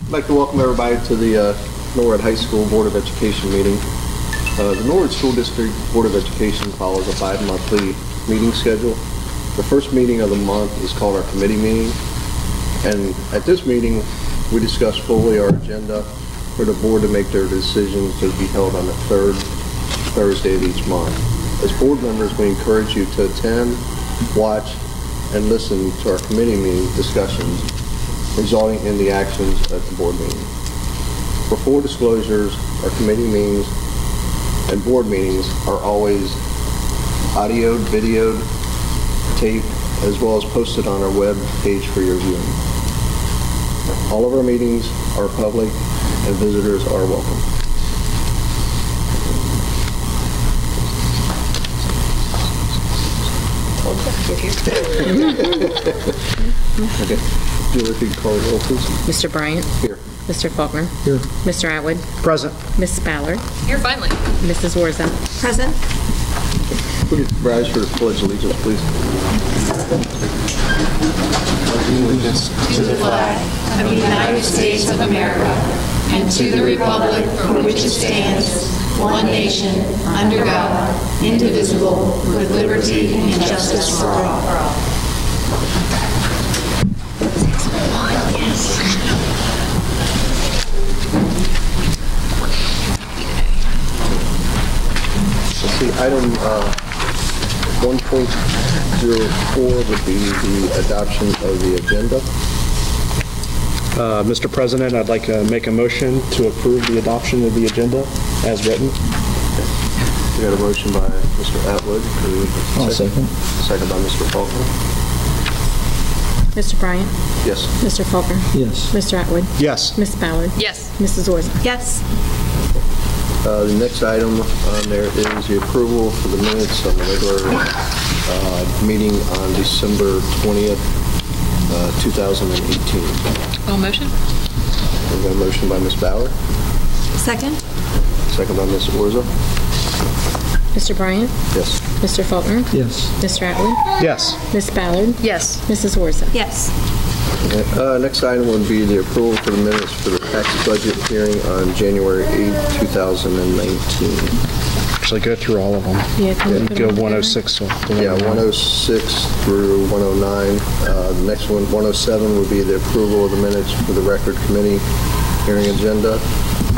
I'd like to welcome everybody to the Norwood High School Board of Education meeting. The Norwood School District Board of Education follows a bi-monthly meeting schedule. The first meeting of the month is called our committee meeting, and at this meeting we discuss fully our agenda for the board to make their decisions to be held on the third Thursday of each month. As board members, we encourage you to attend, watch, and listen to our committee meeting discussions resulting in the actions at the board meeting. For full disclosures, our committee meetings and board meetings are always audioed, videoed, taped, as well as posted on our web page for your viewing. All of our meetings are public and visitors are welcome. Okay. Julie, if you could call the roll, please. Mr. Bryant. Here. Mr. Faulkner. Here. Mr. Atwood. Present. Ms. Ballard. Here, finally. Mrs. Orza. Present. Would you rise for the Pledge of Allegiance, please? Allegiance to the flag of the United States of America and to the republic for which it stands, one nation, under God, indivisible, with liberty and justice for all. Let's see, item 1.04 would be the adoption of the agenda. Mr. President, I'd like to make a motion to approve the adoption of the agenda as written. We got a motion by Mr. Atwood. I'll second. Second by Mr. Faulkner. Mr. Bryant. Yes. Mr. Faulkner. Yes. Mr. Atwood. Yes. Ms. Ballard. Yes. Mrs. Orza. Yes. The next item on there is the approval for the minutes of the regular meeting on December 20th, 2018. All motion? We've got a motion by Ms. Ballard. Second? Second by Ms. Orza. Mr. Bryant. Yes. Mr. Faulkner. Yes. Mr. Atwood. Yes. Ms. Ballard. Yes. Mrs. Orza. Yes. Next item would be the approval for the minutes for the tax budget hearing on January 8th, 2019. Actually, go through all of them. Yeah, can we And put go them all 106 to Yeah, 109. 106 through 109. The next one, 107, would be the approval of the minutes for the record committee hearing agenda.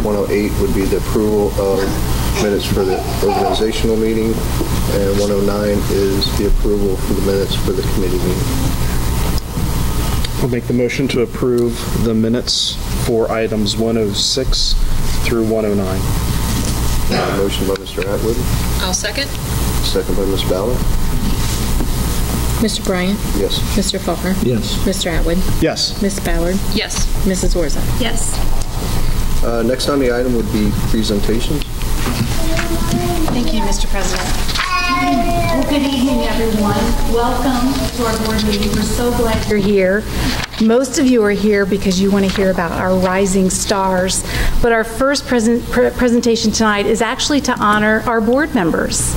108 would be the approval of minutes for the organizational meeting. And 109 is the approval for the minutes for the committee meeting. I'll make the motion to approve the minutes for items 106 through 109. Motion by Mr. Atwood, I'll second. second by Ms. Ballard. Mr. Bryant. Yes. Mr. Faulkner. Yes. Mr. Atwood. Yes. Ms. Ballard. Yes. Mrs. Orza. Yes. Next on the item would be presentations. Thank you, Mr. President. Well, good evening, everyone. Welcome to our board meeting. We're so glad you're here. Most of you are here because you want to hear about our rising stars, but our first presentation tonight is actually to honor our board members.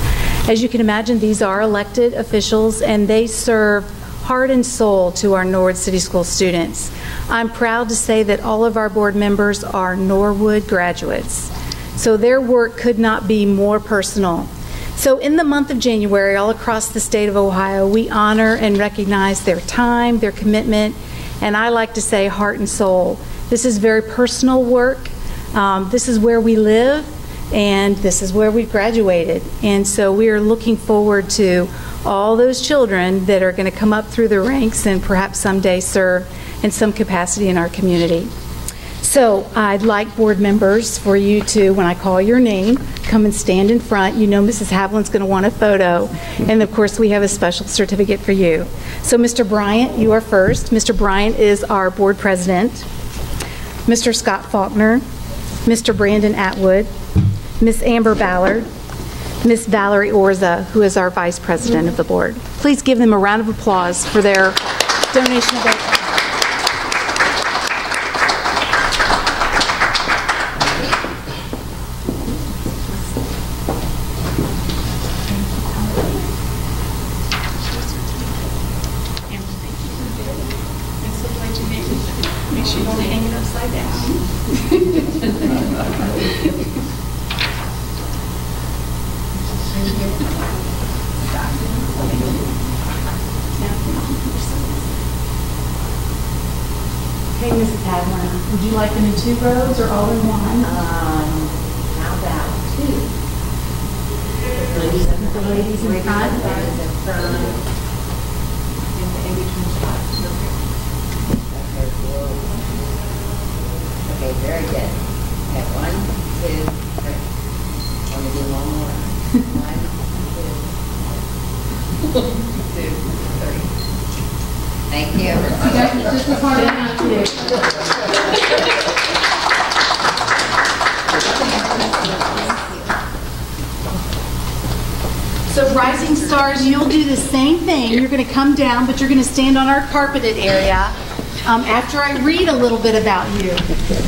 As you can imagine, these are elected officials, and they serve heart and soul to our Norwood City School students. I'm proud to say that all of our board members are Norwood graduates, so their work could not be more personal. So in the month of January, all across the state of Ohio, we honor and recognize their time, their commitment, and I like to say heart and soul. This is very personal work. This is where we live, and this is where we graduated. And so we are looking forward to all those children that are going to come up through the ranks and perhaps someday serve in some capacity in our community. So I'd like board members for you to, when I call your name, come and stand in front. You know Mrs. Haviland's going to want a photo. And of course, we have a special certificate for you. So Mr. Bryant, you are first. Mr. Bryant is our board president. Mr. Scott Faulkner, Mr. Brandon Atwood, Miss Amber Ballard, Miss Valerie Orza, who is our vice president of the board. Please give them a round of applause for their donation of their time. Make sure you don't hang it upside down. Hadlin. Would you like them in 2 rows or all in one? How about 2? The ladies in front. Okay, very good. Okay, 1, 2, 3. Want to do one more? 1, 2, 3. Thank you. Just as hard as you do. So rising stars, you'll do the same thing. You're going to come down, but you're going to stand on our carpeted area after I read a little bit about you.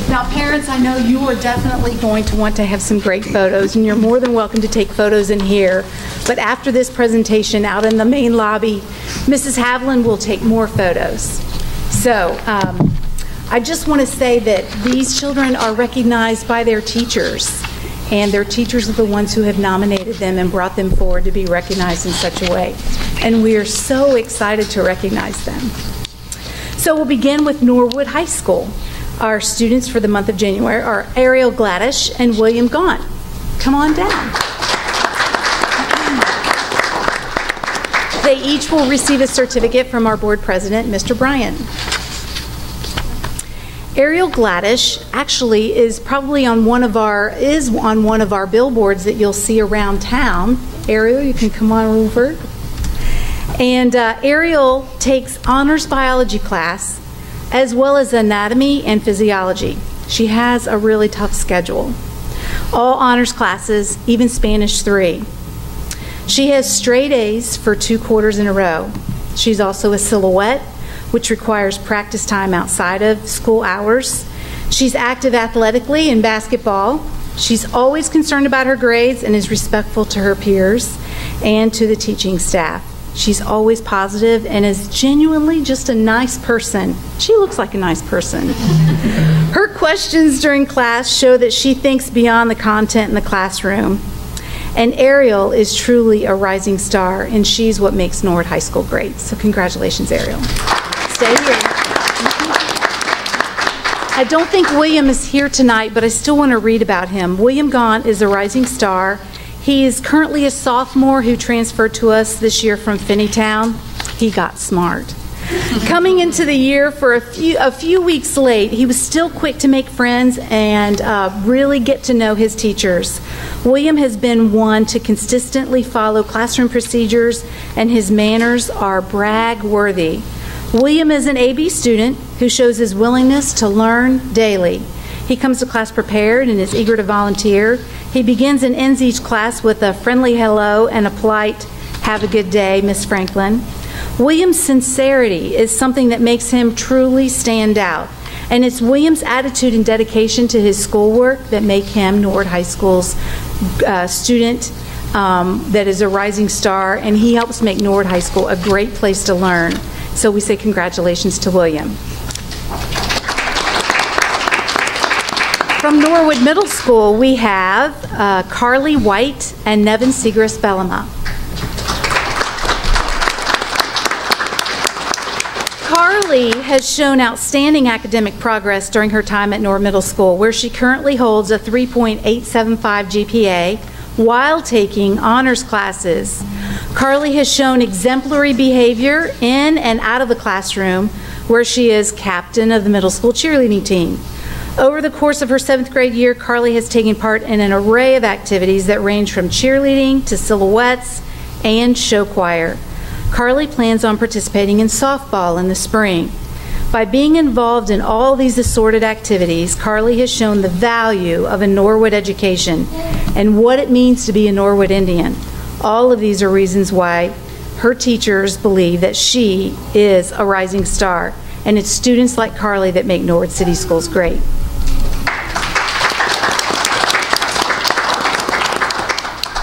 Now, parents, I know you are definitely going to want to have some great photos, and you're more than welcome to take photos in here. But after this presentation, out in the main lobby, Mrs. Havlin will take more photos. So I just want to say that these children are recognized by their teachers. And their teachers are the ones who have nominated them and brought them forward to be recognized in such a way. And we are so excited to recognize them. So we'll begin with Norwood High School. Our students for the month of January are Ariel Gladish and William Gaunt. Come on down. They each will receive a certificate from our board president, Mr. Bryan. Ariel Gladish actually is probably on one of our billboards that you'll see around town. Ariel, you can come on over. And Ariel takes honors biology class as well as anatomy and physiology. She has a really tough schedule. All honors classes, even Spanish 3. She has straight A's for 2 quarters in a row. She's also a silhouette, which requires practice time outside of school hours. She's active athletically in basketball. She's always concerned about her grades and is respectful to her peers and to the teaching staff. She's always positive and is genuinely just a nice person. She looks like a nice person. Her questions during class show that she thinks beyond the content in the classroom. And Ariel is truly a rising star, and she's what makes Norwood High School great. So congratulations, Ariel. Stay here. I don't think William is here tonight, but I still want to read about him. William Gaunt is a rising star. He is currently a sophomore who transferred to us this year from Finneytown. He got smart. Coming into the year for a few weeks late, he was still quick to make friends and really get to know his teachers. William has been one to consistently follow classroom procedures, and his manners are brag-worthy. William is an AB student who shows his willingness to learn daily. He comes to class prepared and is eager to volunteer. He begins and ends each class with a friendly hello and a polite, "Have a good day, Miss Franklin." William's sincerity is something that makes him truly stand out. And it's William's attitude and dedication to his schoolwork that make him Norwood High School's student that is a rising star, and he helps make Norwood High School a great place to learn. So we say congratulations to William. From Norwood Middle School, we have Carly White and Nevin Segrist Bellama. Carly has shown outstanding academic progress during her time at Norwood Middle School, where she currently holds a 3.875 GPA while taking honors classes. Carly has shown exemplary behavior in and out of the classroom, where she is captain of the middle school cheerleading team. Over the course of her 7th grade year, Carly has taken part in an array of activities that range from cheerleading to silhouettes and show choir. Carly plans on participating in softball in the spring. By being involved in all these assorted activities, Carly has shown the value of a Norwood education and what it means to be a Norwood Indian. All of these are reasons why her teachers believe that she is a rising star, and it's students like Carly that make Norwood City Schools great.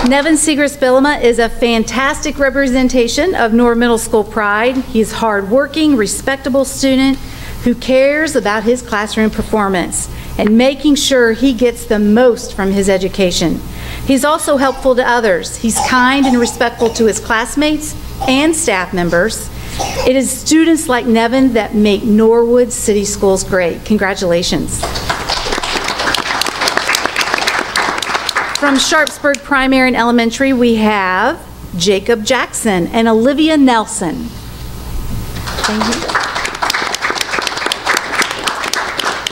Nevin Segrist Bellama is a fantastic representation of Norwood Middle School pride. He's a hardworking, respectable student who cares about his classroom performance and making sure he gets the most from his education. He's also helpful to others. He's kind and respectful to his classmates and staff members. It is students like Nevin that make Norwood City Schools great. Congratulations. From Sharpsburg Primary and Elementary, we have Jacob Jackson and Olivia Nelson. Thank you.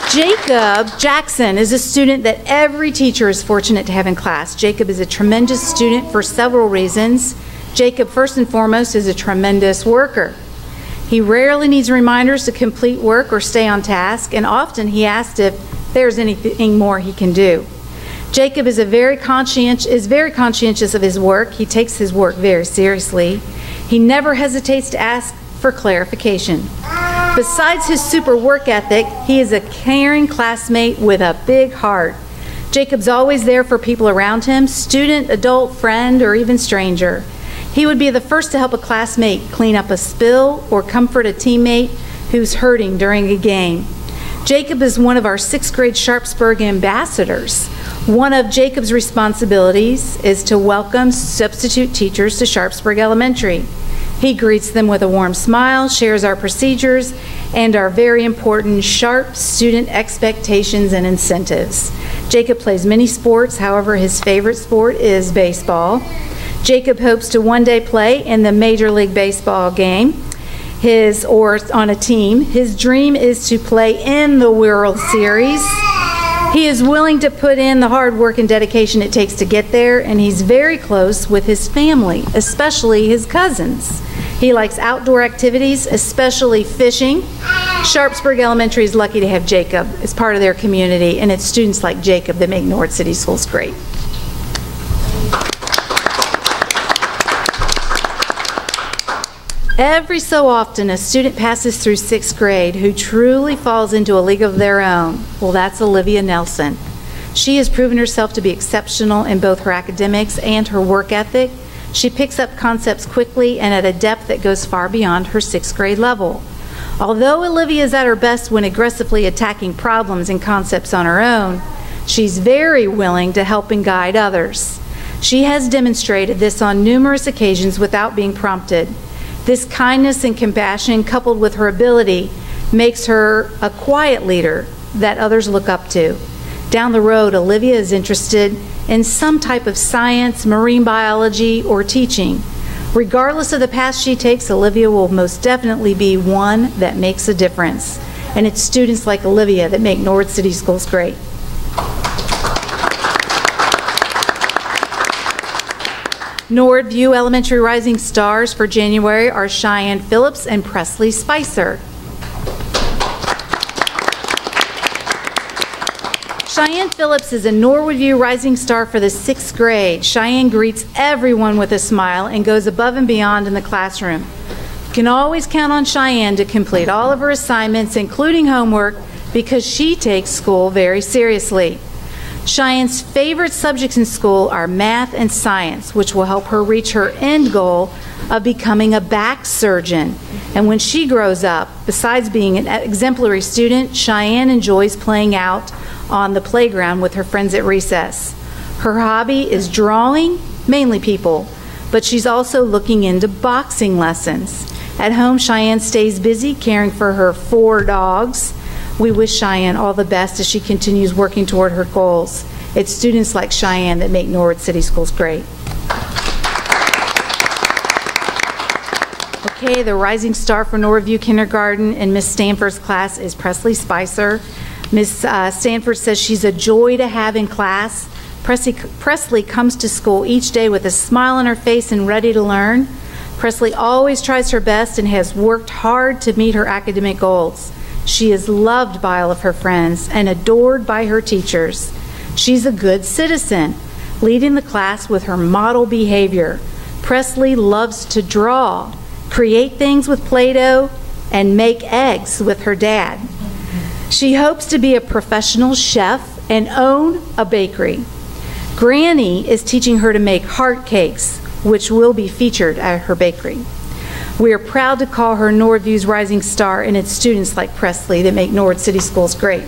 Jacob Jackson is a student that every teacher is fortunate to have in class. Jacob is a tremendous student for several reasons. Jacob, first and foremost, is a tremendous worker. He rarely needs reminders to complete work or stay on task, and often he asks if there's anything more he can do. Jacob is very conscientious of his work. He takes his work very seriously. He never hesitates to ask for clarification. Besides his super work ethic, he is a caring classmate with a big heart. Jacob's always there for people around him, student, adult, friend, or even stranger. He would be the first to help a classmate clean up a spill or comfort a teammate who's hurting during a game. Jacob is one of our 6th grade Sharpsburg ambassadors. One of Jacob's responsibilities is to welcome substitute teachers to Sharpsburg Elementary. He greets them with a warm smile, shares our procedures, and our very important SHARP student expectations and incentives. Jacob plays many sports, however, his favorite sport is baseball. Jacob hopes to one day play in the Major League Baseball game, or on a team. His dream is to play in the World Series. He is willing to put in the hard work and dedication it takes to get there, and he's very close with his family, especially his cousins. He likes outdoor activities, especially fishing. Sharpsburg Elementary is lucky to have Jacob as part of their community, and it's students like Jacob that make Norwood City Schools great. Every so often, a student passes through 6th grade who truly falls into a league of their own. Well, that's Olivia Nelson. She has proven herself to be exceptional in both her academics and her work ethic. She picks up concepts quickly and at a depth that goes far beyond her 6th grade level. Although Olivia is at her best when aggressively attacking problems and concepts on her own, she's very willing to help and guide others. She has demonstrated this on numerous occasions without being prompted. This kindness and compassion, coupled with her ability, makes her a quiet leader that others look up to. Down the road, Olivia is interested in some type of science, marine biology, or teaching. Regardless of the path she takes, Olivia will most definitely be one that makes a difference. And it's students like Olivia that make Norwood City Schools great. Norwood View Elementary Rising Stars for January are Cheyenne Phillips and Presley Spicer. Cheyenne Phillips is a Norwood View Rising Star for the 6th grade. Cheyenne greets everyone with a smile and goes above and beyond in the classroom. You can always count on Cheyenne to complete all of her assignments, including homework, because she takes school very seriously. Cheyenne's favorite subjects in school are math and science, which will help her reach her end goal of becoming a back surgeon. And when she grows up, besides being an exemplary student, Cheyenne enjoys playing out on the playground with her friends at recess. Her hobby is drawing, mainly people, but she's also looking into boxing lessons. At home, Cheyenne stays busy caring for her 4 dogs. We wish Cheyenne all the best as she continues working toward her goals. It's students like Cheyenne that make Norwood City Schools great. Okay, the Rising Star for Norwood View Kindergarten in Miss Stanford's class is Presley Spicer. Miss Stanford says she's a joy to have in class. Presley comes to school each day with a smile on her face and ready to learn. Presley always tries her best and has worked hard to meet her academic goals. She is loved by all of her friends and adored by her teachers. She's a good citizen, leading the class with her model behavior. Presley loves to draw, create things with Play-Doh, and make eggs with her dad. She hopes to be a professional chef and own a bakery. Granny is teaching her to make heart cakes, which will be featured at her bakery. We are proud to call her Norwood View's Rising Star, and it's students like Presley that make Norwood City Schools great.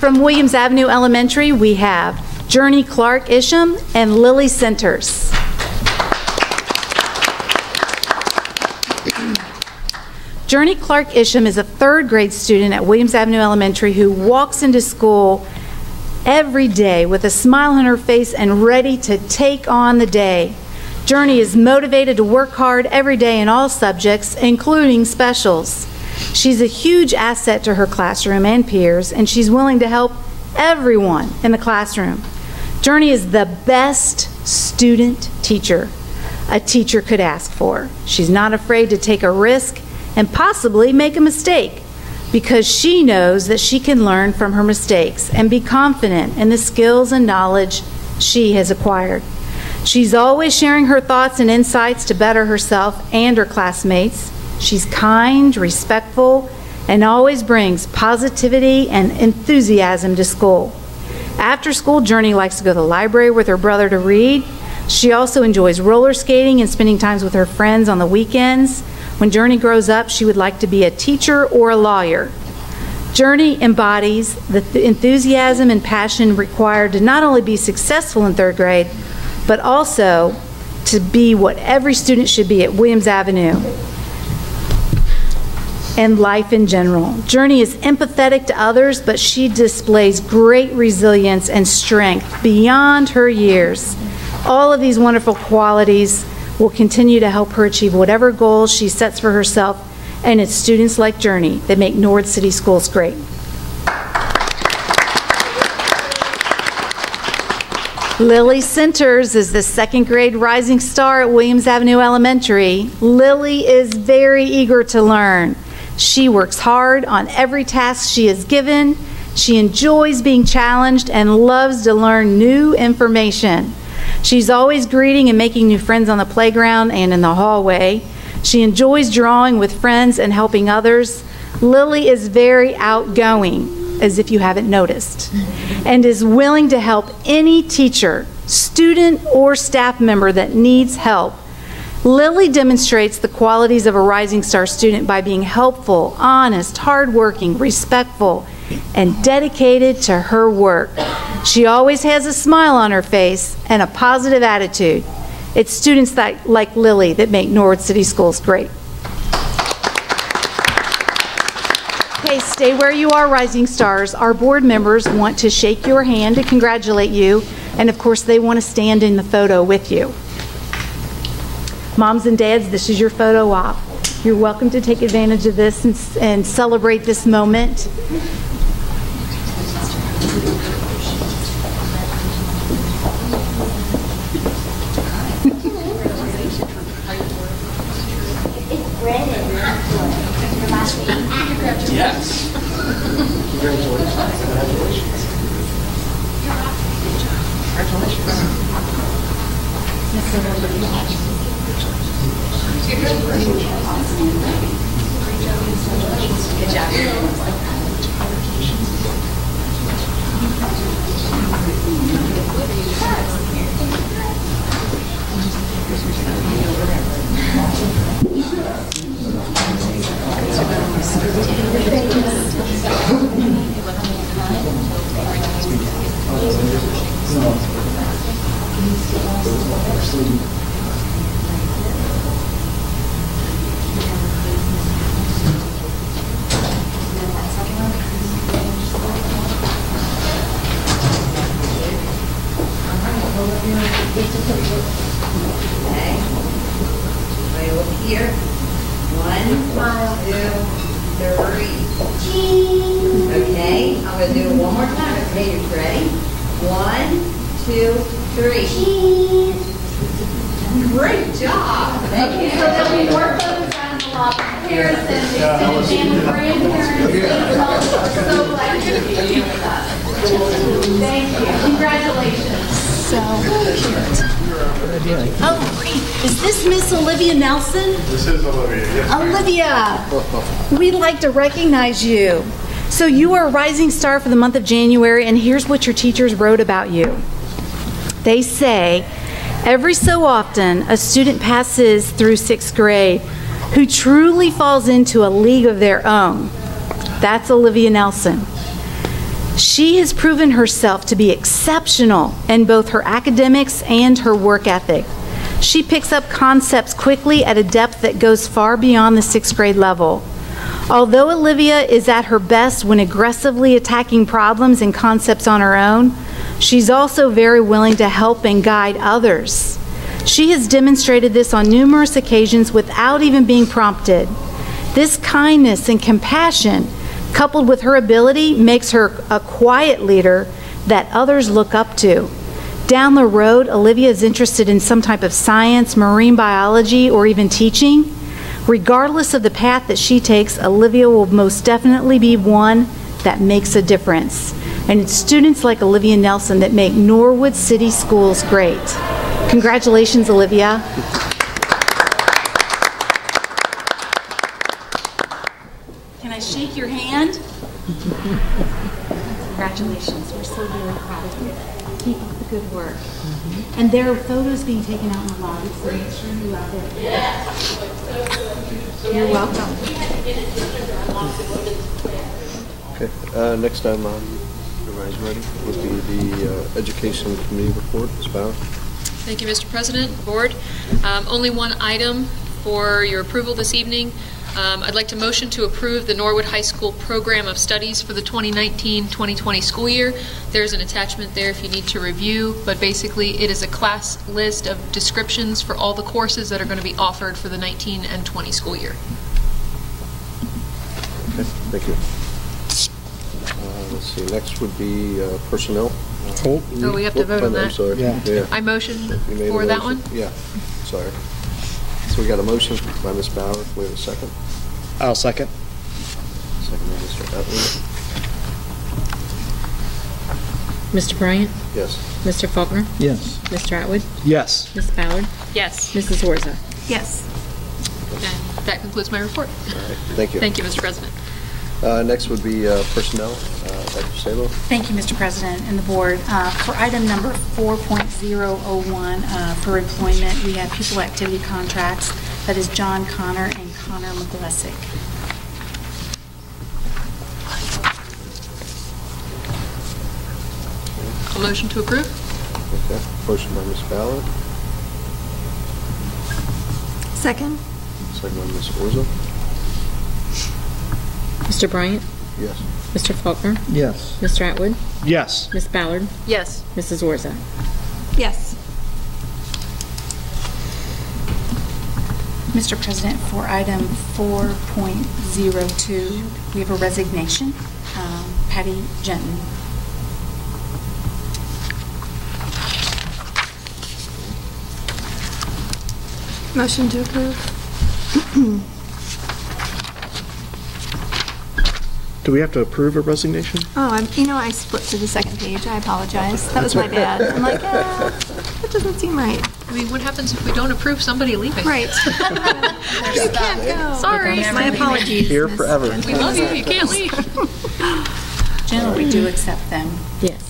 From Williams Avenue Elementary, we have Journey Clark Isham and Lily Centers. Journey Clark Isham is a third grade student at Williams Avenue Elementary who walks into school every day with a smile on her face and ready to take on the day. Journey is motivated to work hard every day in all subjects, including specials. She's a huge asset to her classroom and peers, and she's willing to help everyone in the classroom. Journey is the best student teacher a teacher could ask for. She's not afraid to take a risk and possibly make a mistake because she knows that she can learn from her mistakes and be confident in the skills and knowledge she has acquired. She's always sharing her thoughts and insights to better herself and her classmates. She's kind, respectful, and always brings positivity and enthusiasm to school. After school, Journey likes to go to the library with her brother to read. She also enjoys roller skating and spending time with her friends on the weekends. When Journey grows up, she would like to be a teacher or a lawyer. Journey embodies the enthusiasm and passion required to not only be successful in third grade, but also to be what every student should be at Williams Avenue and life in general. Journey is empathetic to others, but she displays great resilience and strength beyond her years. All of these wonderful qualities will continue to help her achieve whatever goals she sets for herself, and it's students like Journey that make Norwood City Schools great. Lily Centers is the second grade rising star at Williams Avenue Elementary. Lily is very eager to learn. She works hard on every task she is given. She enjoys being challenged and loves to learn new information. She's always greeting and making new friends on the playground and in the hallway. She enjoys drawing with friends and helping others. Lily is very outgoing, as if you haven't noticed, and is willing to help any teacher, student, or staff member that needs help. Lily demonstrates the qualities of a Rising Star student by being helpful, honest, hardworking, respectful, and dedicated to her work. She always has a smile on her face and a positive attitude. It's students like Lily that make Norwood City Schools great. Okay, stay where you are, Rising Stars. Our board members want to shake your hand to congratulate you, and of course they want to stand in the photo with you. Moms and dads, this is your photo op. You're welcome to take advantage of this and celebrate this moment. Yes. Good job. Okay. Everybody look here. 1, 2, 3. Okay, I'm going to do it one more time. Okay, you ready? 1, 2, 3. Great job. Thank you. So there'll be more photos out in the lobby. Parents and extended family, grandparents, we're so glad you're here with us. Thank you. Congratulations. So cute. Oh, great. Is this Miss Olivia Nelson? This is Olivia, yes. Olivia, we'd like to recognize you. So you are a Rising Star for the month of January, and here's what your teachers wrote about you. They say, every so often, a student passes through 6th grade who truly falls into a league of their own. That's Olivia Nelson. She has proven herself to be exceptional in both her academics and her work ethic. She picks up concepts quickly at a depth that goes far beyond the 6th grade level. Although Olivia is at her best when aggressively attacking problems and concepts on her own, she's also very willing to help and guide others. She has demonstrated this on numerous occasions without even being prompted. This kindness and compassion, coupled with her ability, makes her a quiet leader that others look up to. Down the road, Olivia is interested in some type of science, marine biology, or even teaching. Regardless of the path that she takes, Olivia will most definitely be one that makes a difference. And it's students like Olivia Nelson that make Norwood City Schools great. Congratulations, Olivia. Can I shake your hand? Congratulations. We're so very proud of you. Keep up the good work. And there are photos being taken out in the lobby, so make sure you love it. You're welcome. Okay, next item on, everybody's ready, would be the Education Committee report. Ms. Bauer? Thank you, Mr. President, Board. Only one item for your approval this evening. I'd like to motion to approve the Norwood High School Program of Studies for the 2019-2020 school year. There's an attachment there if you need to review, but basically it is a class list of descriptions for all the courses that are going to be offered for the 19 and 20 school year. Okay, thank you. Let's see, next would be personnel. Oh, we have to vote on that. I'm sorry. Yeah. I motion You made a for that motion? one. Yeah, sorry. So we got a motion by Ms. Bauer. We have a second. I'll second. Second by Mr. Atwood. Mr. Bryant? Yes. Mr. Faulkner? Yes. Mr. Atwood? Yes. Ms. Ballard? Yes. Mrs. Orza? Yes. And that concludes my report. All right, thank you. Thank you, Mr. President. Next would be personnel. Dr. Salo. Thank you, Mr. President and the Board. For item number 4.001 for employment, we have pupil activity contracts. That is John Connor and Connor McGlesick. A motion to approve? Okay. Motion by Ms. Ballard. Second. Second by Ms. Orza. Mr. Bryant? Yes. Mr. Faulkner? Yes. Mr. Atwood? Yes. Ms. Ballard? Yes. Mrs. Orza? Yes. Mr. President, for item 4.02, we have a resignation. Patty Jenton. Motion to approve. Do we have to approve a resignation? Oh, I flipped to the second page. I apologize. That was my bad. I'm like, that doesn't seem right. I mean, what happens if we don't approve somebody leaving? Right. You can't go. Sorry. My apologies. Here Miss forever. Jensen. We love you. You can't leave. Generally, we do accept them. Yes.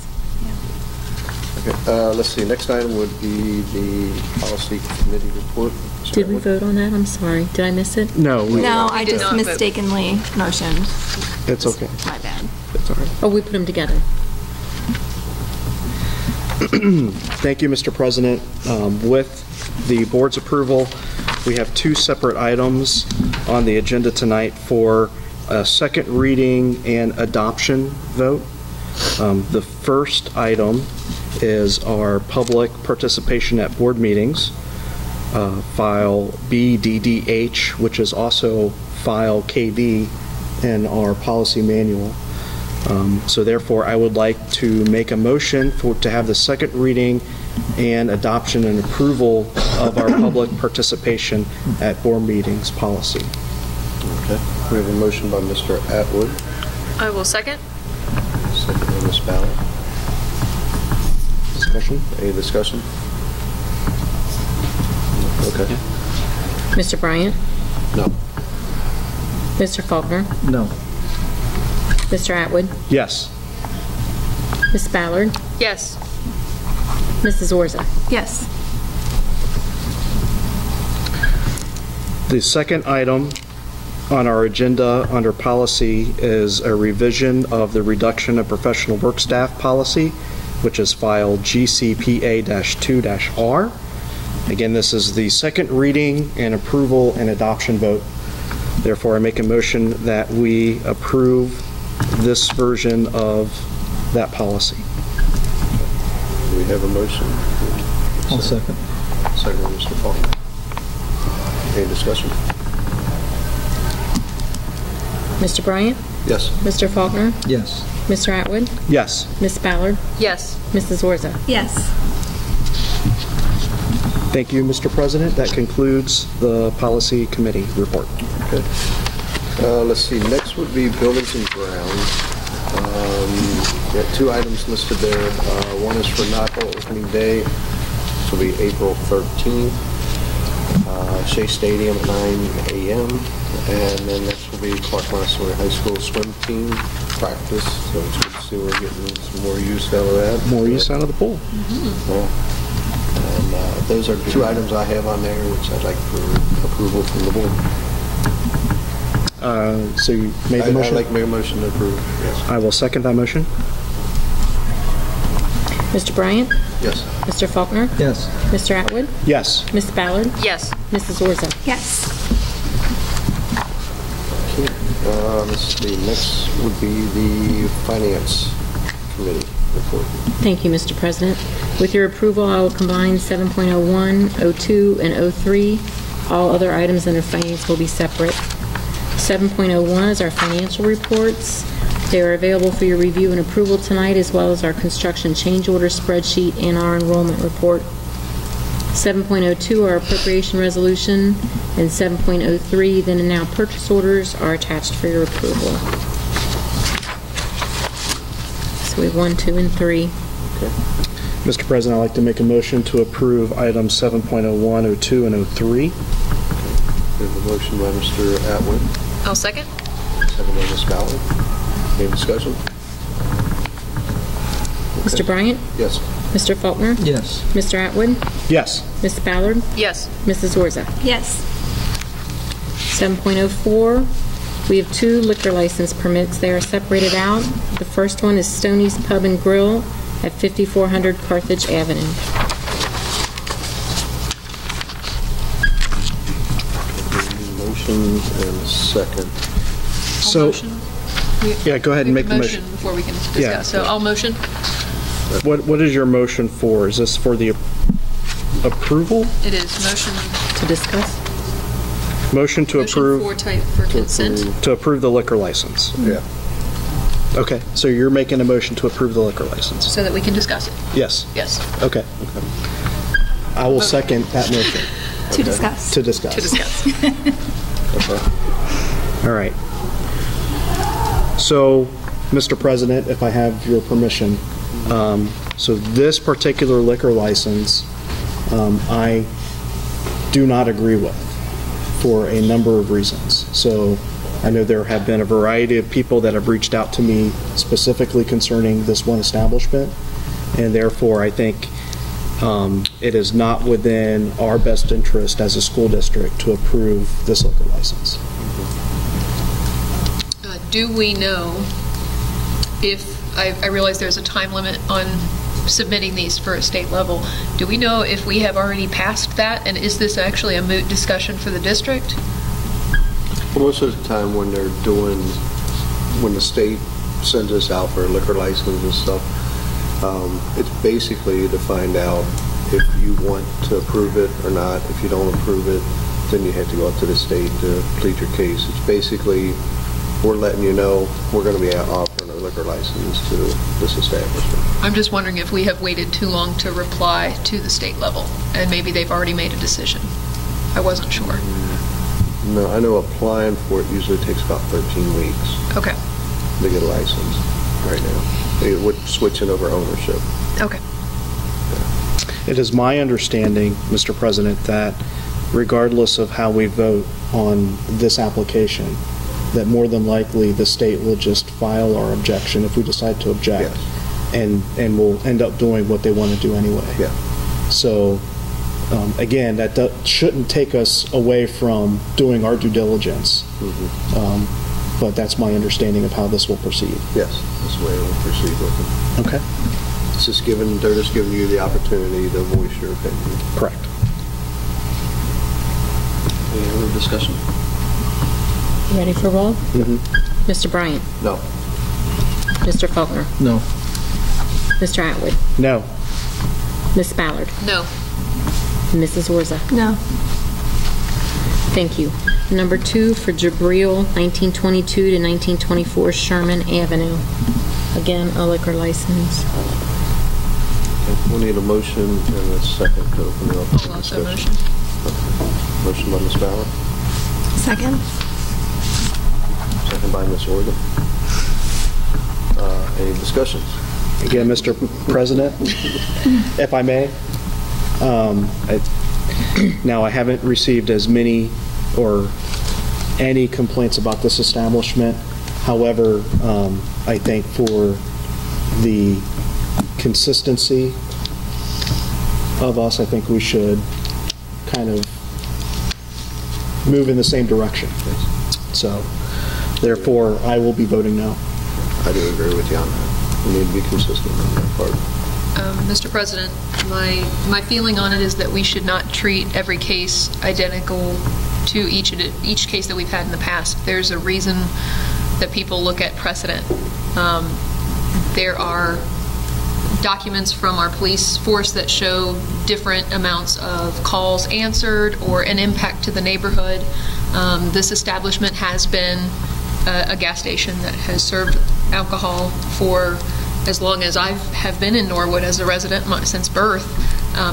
Okay. Let's see. Next item would be the policy committee report. Mr. Did we Atwood? vote on that? I'm sorry. Did I miss it? No. No, I did just not vote. mistakenly motioned. It's okay. My bad. It's all right. Oh, we put them together. Thank you, Mr. President. With the board's approval, we have two separate items on the agenda tonight for a second reading and adoption vote. The first item is our public participation at board meetings, file BDDH, which is also file KV in our policy manual. So therefore, I would like to make a motion to have the second reading and adoption and approval of our public participation at board meetings policy. Okay. We have a motion by Mr. Atwood. I will second. Second by Ms. Ballard. Discussion? Any discussion? Okay. Mr. Bryant? No. Mr. Faulkner? No. Mr. Atwood? Yes. Ms. Ballard? Yes. Mrs. Orza? Yes. The second item on our agenda under policy is a revision of the reduction of professional work staff policy, which is file GCPA-2-R. Again, this is the second reading and approval and adoption vote Therefore, I make a motion that we approve this version of that policy. Do we have a motion? I'll second. Second, Mr. Faulkner. Any discussion? Mr. Bryant? Yes. Mr. Faulkner? Yes. Mr. Atwood? Yes. Ms. Ballard? Yes. Mrs. Orza? Yes. Thank you, Mr. President. That concludes the policy committee report. Okay. Let's see, next would be buildings and grounds. We have 2 items listed there. One is for NACO opening day, which will be April 13th, Shea Stadium at 9 a.m. And then next will be Clark Montessori High School swim team practice. So it's good to see we're getting some more use out of that. More use out of the pool. Yeah. And those are 2 items I have on there, which I'd like for approval from the board. So you made the motion? I'd like to make a motion to approve, yes. I will second that motion. Mr. Bryant? Yes. Mr. Faulkner? Yes. Mr. Atwood? Yes. Ms. Ballard? Yes. Mrs. Orza? Yes. Let's see, next would be the Finance Committee report. Thank you, Mr. President. With your approval, I will combine 7.01, 02, and 03. All other items under finance will be separate. 7.01 is our financial reports. They are available for your review and approval tonight, as well as our construction change order spreadsheet and our enrollment report. 7.02, our appropriation resolution, and 7.03, then and now purchase orders, are attached for your approval. So we have 1, 2, and 3. Okay. Mr. President, I'd like to make a motion to approve items 7.01, 02, and 03. We have a motion by Mr. Atwood, I'll second. second by Ms. Ballard. Any discussion? Mr. Bryant? Yes. Mr. Faulkner? Yes. Mr. Atwood? Yes. Ms. Ballard? Yes. Mrs. Orza? Yes. 7.04, we have 2 liquor license permits. They are separated out. The first one is Stoney's Pub and Grill at 5400 Carthage Avenue. Motion and second. So, yeah, go ahead and make the motion. Before we can discuss. Yeah. So I'll motion. What is your motion for? Is this for the approval? It is motion. To discuss? Motion to approve, For consent. to approve the liquor license. Yeah. Okay, so you're making a motion to approve the liquor license? So that we can discuss it. Yes. Yes. Okay. I will second that motion. To discuss. To discuss. To discuss. Okay. All right. So, Mr. President, if I have your permission, so this particular liquor license, I do not agree with for a number of reasons. So, I know there have been a variety of people that have reached out to me specifically concerning this one establishment, and therefore I think it is not within our best interest as a school district to approve this liquor license. Do we know if, I realize there's a time limit on submitting these for a state level. Do we know if we have already passed that, and is this actually a moot discussion for the district? Well, most of the time when they're doing, when the state sends us out for a liquor license and stuff, it's basically to find out if you want to approve it or not. If you don't approve it, then you have to go up to the state to plead your case. It's basically, we're letting you know we're going to be offering a liquor license to this establishment. I'm just wondering if we have waited too long to reply to the state level, and maybe they've already made a decision. I wasn't sure. No, I know applying for it usually takes about 13 weeks Okay. to get a license right now. We're switching over ownership. Okay. It is my understanding, Mr. President, that regardless of how we vote on this application, that more than likely the state will just file our objection if we decide to object, Yes. and we'll end up doing what they want to do anyway. Yeah. So, again, that shouldn't take us away from doing our due diligence, but that's my understanding of how this will proceed. Yes, that's the way we'll proceed with it. Okay. It's just they're just giving you the opportunity to voice your opinion. Correct. Any other discussion? Ready for roll? Mr. Bryant? No. Mr. Faulkner? No. Mr. Atwood? No. Ms. Ballard? No. Mrs. Orza? No. Thank you. Number 2 for Jabril, 1922 to 1924 Sherman Avenue. Again, a liquor license. Okay, we'll need a motion and a second to open it up. I'll also motion. Motion by Ms. Ballard, Second? second by Ms. Organ. Any discussions? Again, Mr. President, if I may, now I haven't received as many or any complaints about this establishment. However, I think for the consistency of us, I think we should kind of move in the same direction. So, therefore, I will be voting no. I do agree with you on that. We need to be consistent on that part. Mr. President, my feeling on it is that we should not treat every case identical to each case that we've had in the past. There's a reason that people look at precedent. There are documents from our police force that show different amounts of calls answered or an impact to the neighborhood. This establishment has been a gas station that has served alcohol for as long as I have been in Norwood as a resident since birth,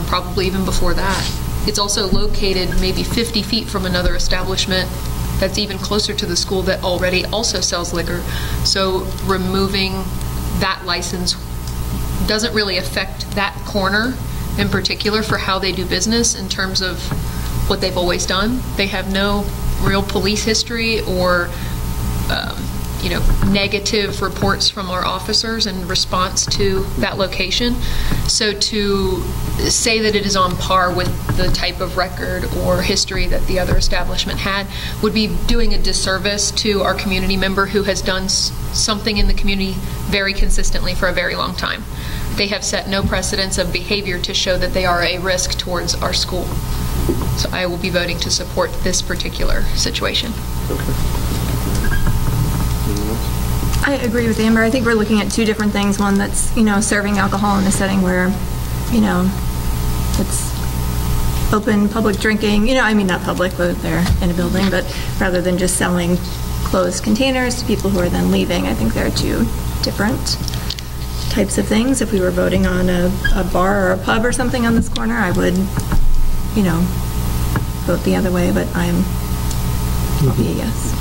probably even before that. It's also located maybe 50 feet from another establishment that's even closer to the school that already also sells liquor. So removing that license doesn't really affect that corner in particular for how they do business in terms of what they've always done. They have no real police history or negative reports from our officers in response to that location. So to say that it is on par with the type of record or history that the other establishment had would be doing a disservice to our community member who has done something in the community very consistently for a very long time. They have set no precedents of behavior to show that they are a risk towards our school. So I will be voting to support this particular situation. I agree with Amber. I think we're looking at two different things. One that's, serving alcohol in a setting where, it's open public drinking, not public, but they're in a building, but rather than just selling closed containers to people who are then leaving. I think there are two different types of things. If we were voting on a bar or a pub or something on this corner, I would, vote the other way, but I'll be a yes.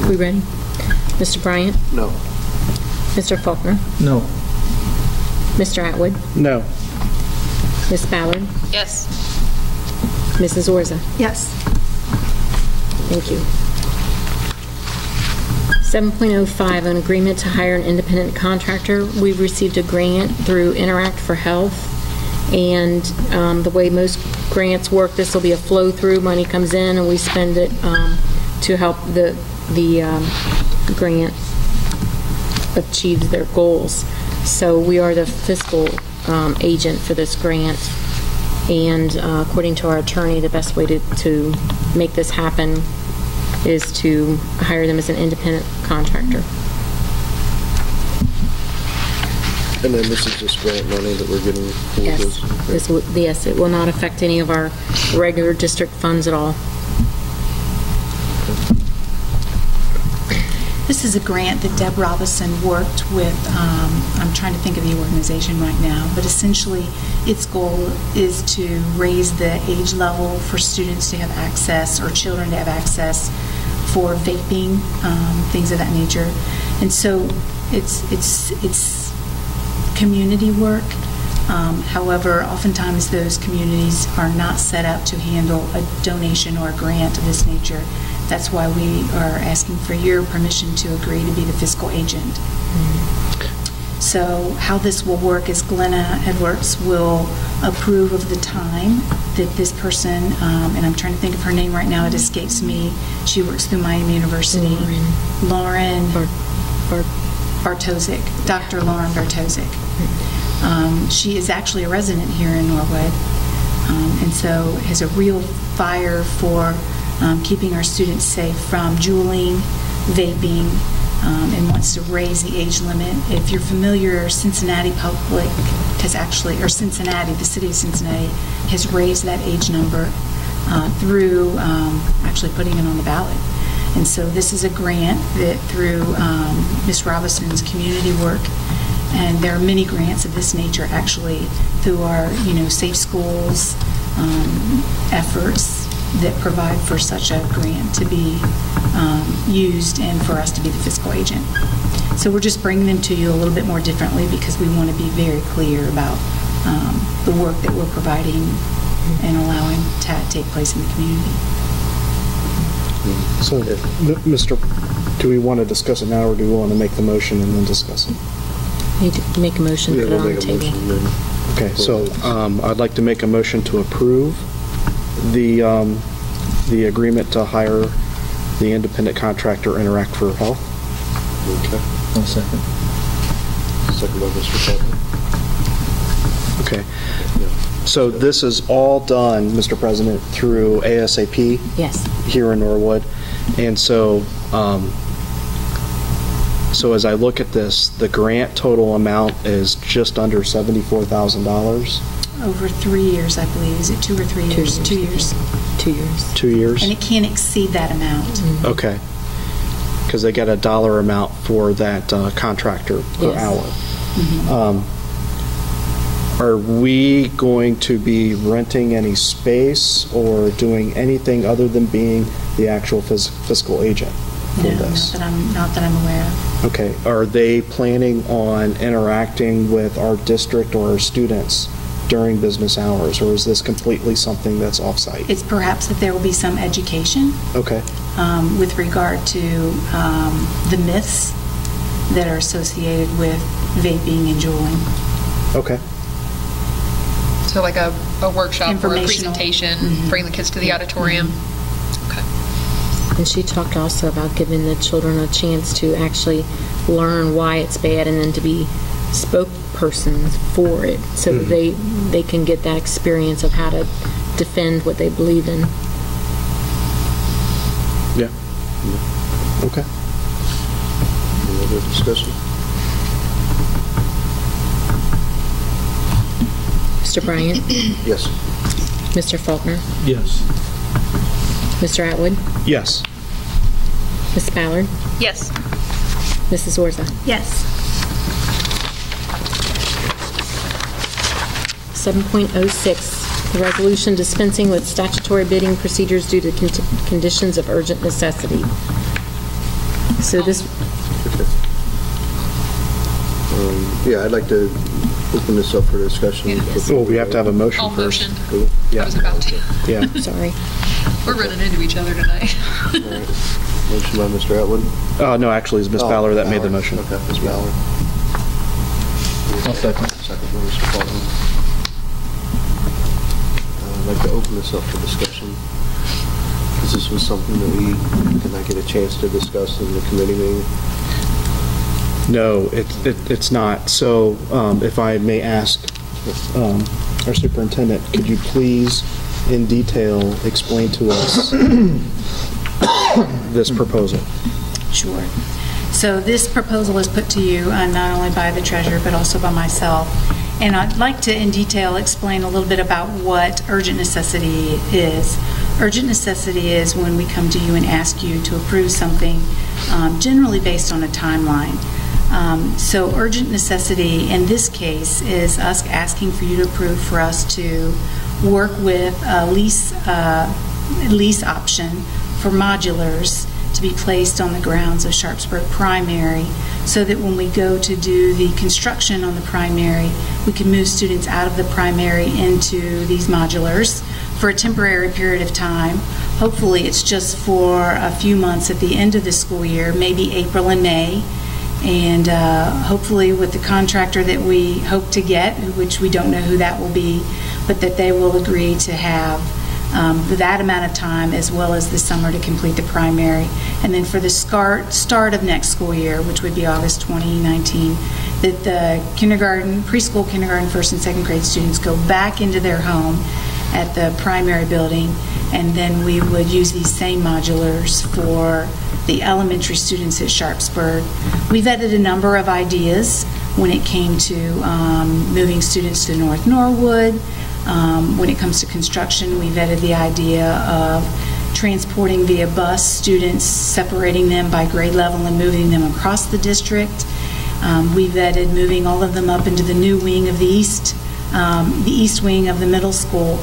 We ready? Mr. Bryant? No. Mr. Faulkner? No. Mr. Atwood? No. Ms. Ballard? Yes. Mrs. Orza? Yes. Thank you. 7.05, an agreement to hire an independent contractor. We've received a grant through Interact for Health, and the way most grants work, this will be a flow-through. Money comes in, and we spend it to help the grant achieve their goals. So we are the fiscal agent for this grant, and according to our attorney, the best way to make this happen is to hire them as an independent contractor. And then this is just grant money that we're getting for Yes, yes, it will not affect any of our regular district funds at all. This is a grant that Deb Robison worked with, I'm trying to think of the organization right now, but essentially its goal is to raise the age level for students to have access, or children to have access for vaping, things of that nature. And so it's community work. However, oftentimes those communities are not set up to handle a donation or a grant of this nature. That's why we are asking for your permission to agree to be the fiscal agent. So how this will work is Glenna Edwards will approve of the time that this person, and I'm trying to think of her name right now, it escapes me. She works through Miami University. Lauren Bartozik, Dr. Lauren Bartozik. She is actually a resident here in Norwood. and so has a real fire for keeping our students safe from juuling, vaping, and wants to raise the age limit. If you're familiar, Cincinnati Public has actually, or Cincinnati, the city of Cincinnati, has raised that age number through actually putting it on the ballot. And so this is a grant that through Ms. Robinson's community work, and there are many grants of this nature actually through our, Safe Schools efforts that provide for such a grant to be used and for us to be the fiscal agent. So we're just bringing them to you a little bit more differently because we want to be very clear about the work that we're providing and allowing to take place in the community. So, do we want to discuss it now, or do we want to make the motion and then discuss it? Need to make a motion, put it on the table. Okay, so I'd like to make a motion to approve the agreement to hire the independent contractor Interact for Health. Okay. I'll second. Second by Mr. Feldman. Okay. So this is all done, Mr. President, through ASAP? Yes. Here in Norwood. And so, so as I look at this, the grant total amount is just under $74,000. Over 3 years, I believe. Is it 2 or 3 years? 2 years. 2 years. 2 years? And it can't exceed that amount. Mm-hmm. Okay. Because they get a dollar amount for that contractor per hour. Mm-hmm. Are we going to be renting any space or doing anything other than being the actual fiscal agent for this? Not that I'm aware of. Okay. Are they planning on interacting with our district or our students during business hours, or is this completely something that's off-site? It's perhaps that there will be some education Okay. with regard to the myths that are associated with vaping and juuling. Okay. So like a workshop or a Informational. presentation, Mm-hmm. bring the kids to the auditorium. Okay. And she talked also about giving the children a chance to actually learn why it's bad and then to be spokespersons for it so that they can get that experience of how to defend what they believe in. Yeah. Okay. Any other discussion? Mr. Bryant? Yes. Mr. Faulkner? Yes. Mr. Atwood? Yes. Ms. Ballard? Yes. Mrs. Orza? Yes. 7.06, the resolution dispensing with statutory bidding procedures due to conditions of urgent necessity. So this, Yeah, I'd like to open this up for discussion. Yes. Well, we have to have a motion I'll first. motion. Cool. Yeah. I was about to. Yeah. sorry. We're running into each other tonight. All right. Motion by Mr. Atwood. No, actually, it's Ms. Ballard that made the motion. Okay, Ms. Ballard. I'll second. Second by Mr. Faulkner. I'd like to open this up for discussion, because this was something that we did not get a chance to discuss in the committee meeting. No, it's not. So if I may ask our superintendent, could you please, in detail, explain to us this proposal? Sure. So this proposal is put to you not only by the treasurer, but also by myself. And I'd like to, in detail, explain a little bit about what urgent necessity is. Urgent necessity is when we come to you and ask you to approve something, generally based on a timeline. So urgent necessity in this case is us asking for you to approve for us to work with a lease option for modulars to be placed on the grounds of Sharpsburg Primary, so that when we go to do the construction on the primary, we can move students out of the primary into these modulars for a temporary period of time. Hopefully it's just for a few months at the end of the school year, maybe April and May. And hopefully with the contractor that we hope to get, which we don't know who that will be, but that they will agree to have that amount of time as well as the summer to complete the primary. And then for the start of next school year, which would be August 2019, that the preschool, kindergarten, first and second grade students go back into their home at the primary building, and then we would use these same modulars for the elementary students at Sharpsburg. We vetted a number of ideas when it came to moving students to North Norwood. When it comes to construction, we vetted the idea of transporting via bus students, separating them by grade level and moving them across the district. We vetted moving all of them up into the new wing of the east wing of the middle school.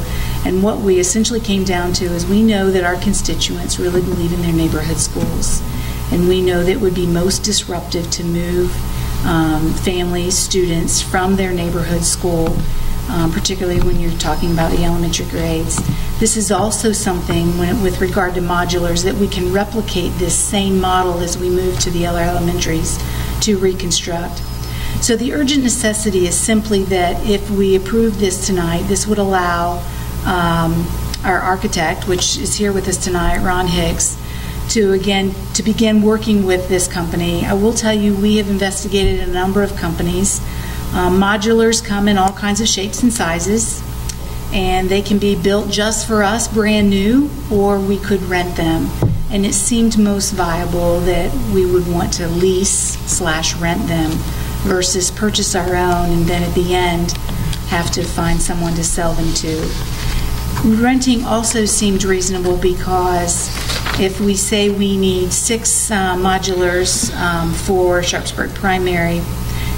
And what we essentially came down to is we know that our constituents really believe in their neighborhood schools. And we know that it would be most disruptive to move families, students from their neighborhood school, particularly when you're talking about the elementary grades. This is also something, with regard to modulars, that we can replicate this same model as we move to the other elementaries to reconstruct. So the urgent necessity is simply that if we approve this tonight, this would allow our architect, which is here with us tonight, Ron Hicks, to begin working with this company. I will tell you, we have investigated a number of companies. Modulars come in all kinds of shapes and sizes, and they can be built just for us, brand new, or we could rent them. And it seemed most viable that we would want to lease/rent them versus purchase our own and then at the end have to find someone to sell them to. Renting also seemed reasonable because if we say we need 6 modulars for Sharpsburg Primary,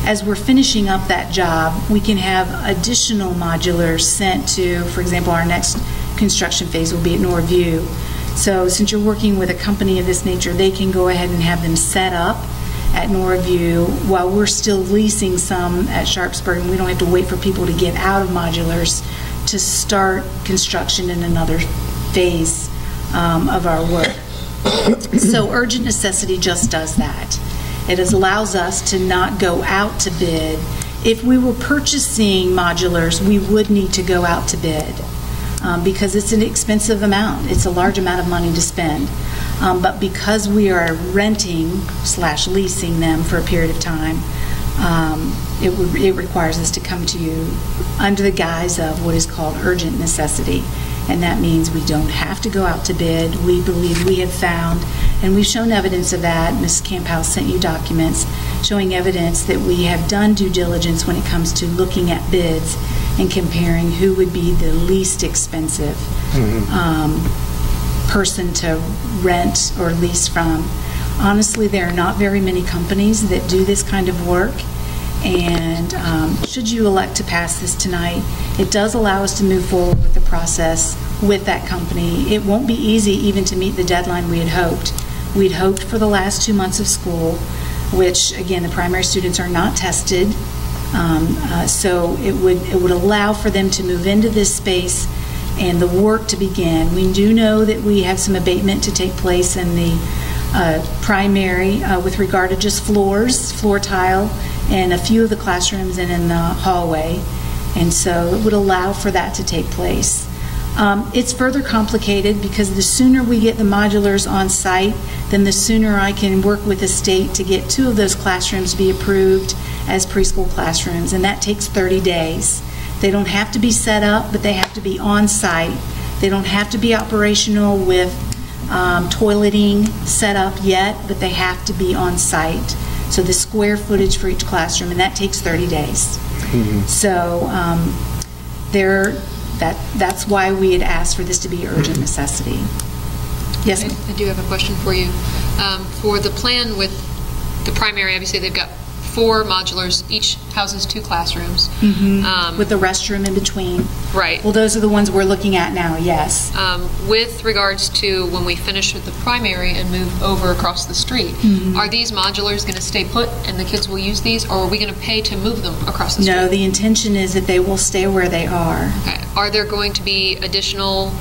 as we're finishing up that job, we can have additional modulars sent to, for example, our next construction phase will be at Norwood. So since you're working with a company of this nature, they can go ahead and have them set up at Norwood while we're still leasing some at Sharpsburg, and we don't have to wait for people to get out of modulars to start construction in another phase of our work. So urgent necessity just does that. It allows us to not go out to bid. If we were purchasing modulars, we would need to go out to bid because it's an expensive amount. It's a large amount of money to spend. But because we are renting/leasing them for a period of time, it requires us to come to you under the guise of what is called urgent necessity. And that means we don't have to go out to bid. We believe we have found, and we've shown evidence of that. Ms. Camphouse sent you documents showing evidence that we have done due diligence when it comes to looking at bids and comparing who would be the least expensive person to rent or lease from. Honestly, there are not very many companies that do this kind of work. And should you elect to pass this tonight, it does allow us to move forward with the process with that company. It won't be easy even to meet the deadline we had hoped. We'd hoped for the last 2 months of school, which again, the primary students are not tested. So it would allow for them to move into this space and the work to begin. We do know that we have some abatement to take place in the primary with regard to just floor tile, and a few of the classrooms and in the hallway, and so it would allow for that to take place. It's further complicated because the sooner we get the modulars on site, then the sooner I can work with the state to get 2 of those classrooms to be approved as preschool classrooms, and that takes 30 days. They don't have to be set up, but they have to be on site. They don't have to be operational with toileting set up yet, but they have to be on site. So the square footage for each classroom, and that takes 30 days. So that's why we had asked for this to be urgent necessity. Yes, ma'am? I do have a question for you. For the plan with the primary, obviously they've got 4 modulars, each houses 2 classrooms. With the restroom in between. Right. Well, those are the ones we're looking at now, yes. With regards to when we finish with the primary and move over across the street, are these modulars going to stay put and the kids will use these, or are we going to pay to move them across the street? No, the intention is that they will stay where they are. Okay. Are there going to be additional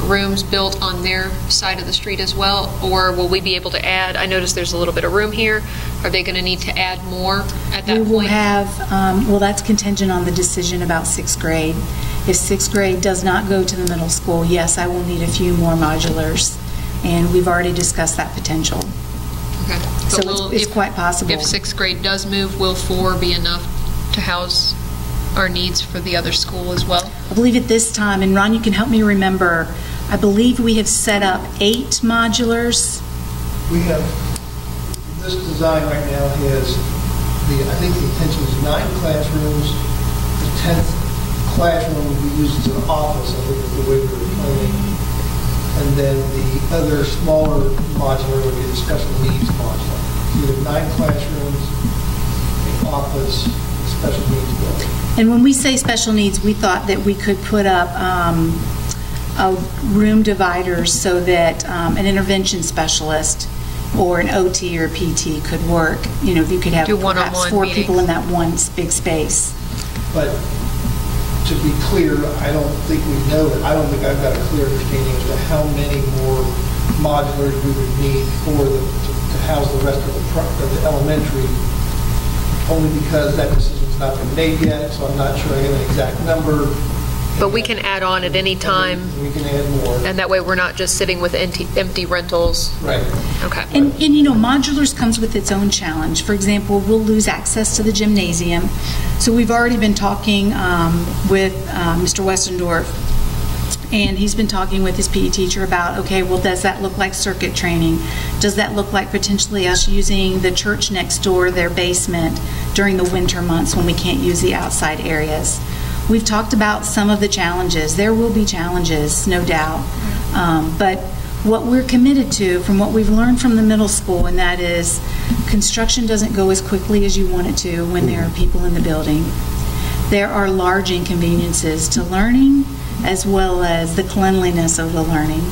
rooms built on their side of the street as well, or will we be able to add? I noticed there's a little bit of room here. Are they going to need to add more at that point? We will have, well, that's contingent on the decision about 6th grade. If 6th grade does not go to the middle school, yes, I will need a few more modulars, and we've already discussed that potential. Okay. So it's quite possible. If 6th grade does move, will 4 be enough to house our needs for the other school as well? I believe at this time, and Ron, you can help me remember, I believe we have set up 8 modulars. We have, this design right now has I think the intention is 9 classrooms. The 10th classroom will be used as an office, I think is the way we were planning. And then the other smaller modular would be the special needs modular. So you have 9 classrooms, an office, a special needs building. And when we say special needs, we thought that we could put up room dividers so that an intervention specialist or an OT or PT could work. You know, if you could have perhaps 4 people in that one big space. But to be clear, I don't think we know that. I don't think I've got a clear understanding as to how many more modulars we would need to house the rest of the elementary, only because that decision's not been made yet, so I'm not sure I have an exact number. But we can add on at any time. We can add more. And that way we're not just sitting with empty rentals. Right. Okay. And you know, modulars comes with its own challenge. For example, we'll lose access to the gymnasium. So we've already been talking with Mr. Westendorf, and he's been talking with his PE teacher about, okay, well, does that look like circuit training? Does that look like potentially us using the church next door, their basement, during the winter months when we can't use the outside areas? We've talked about some of the challenges. There will be challenges, no doubt. But what we're committed to, from what we've learned from the middle school, and that is construction doesn't go as quickly as you want it to when there are people in the building. There are large inconveniences to learning as well as the cleanliness of the learning.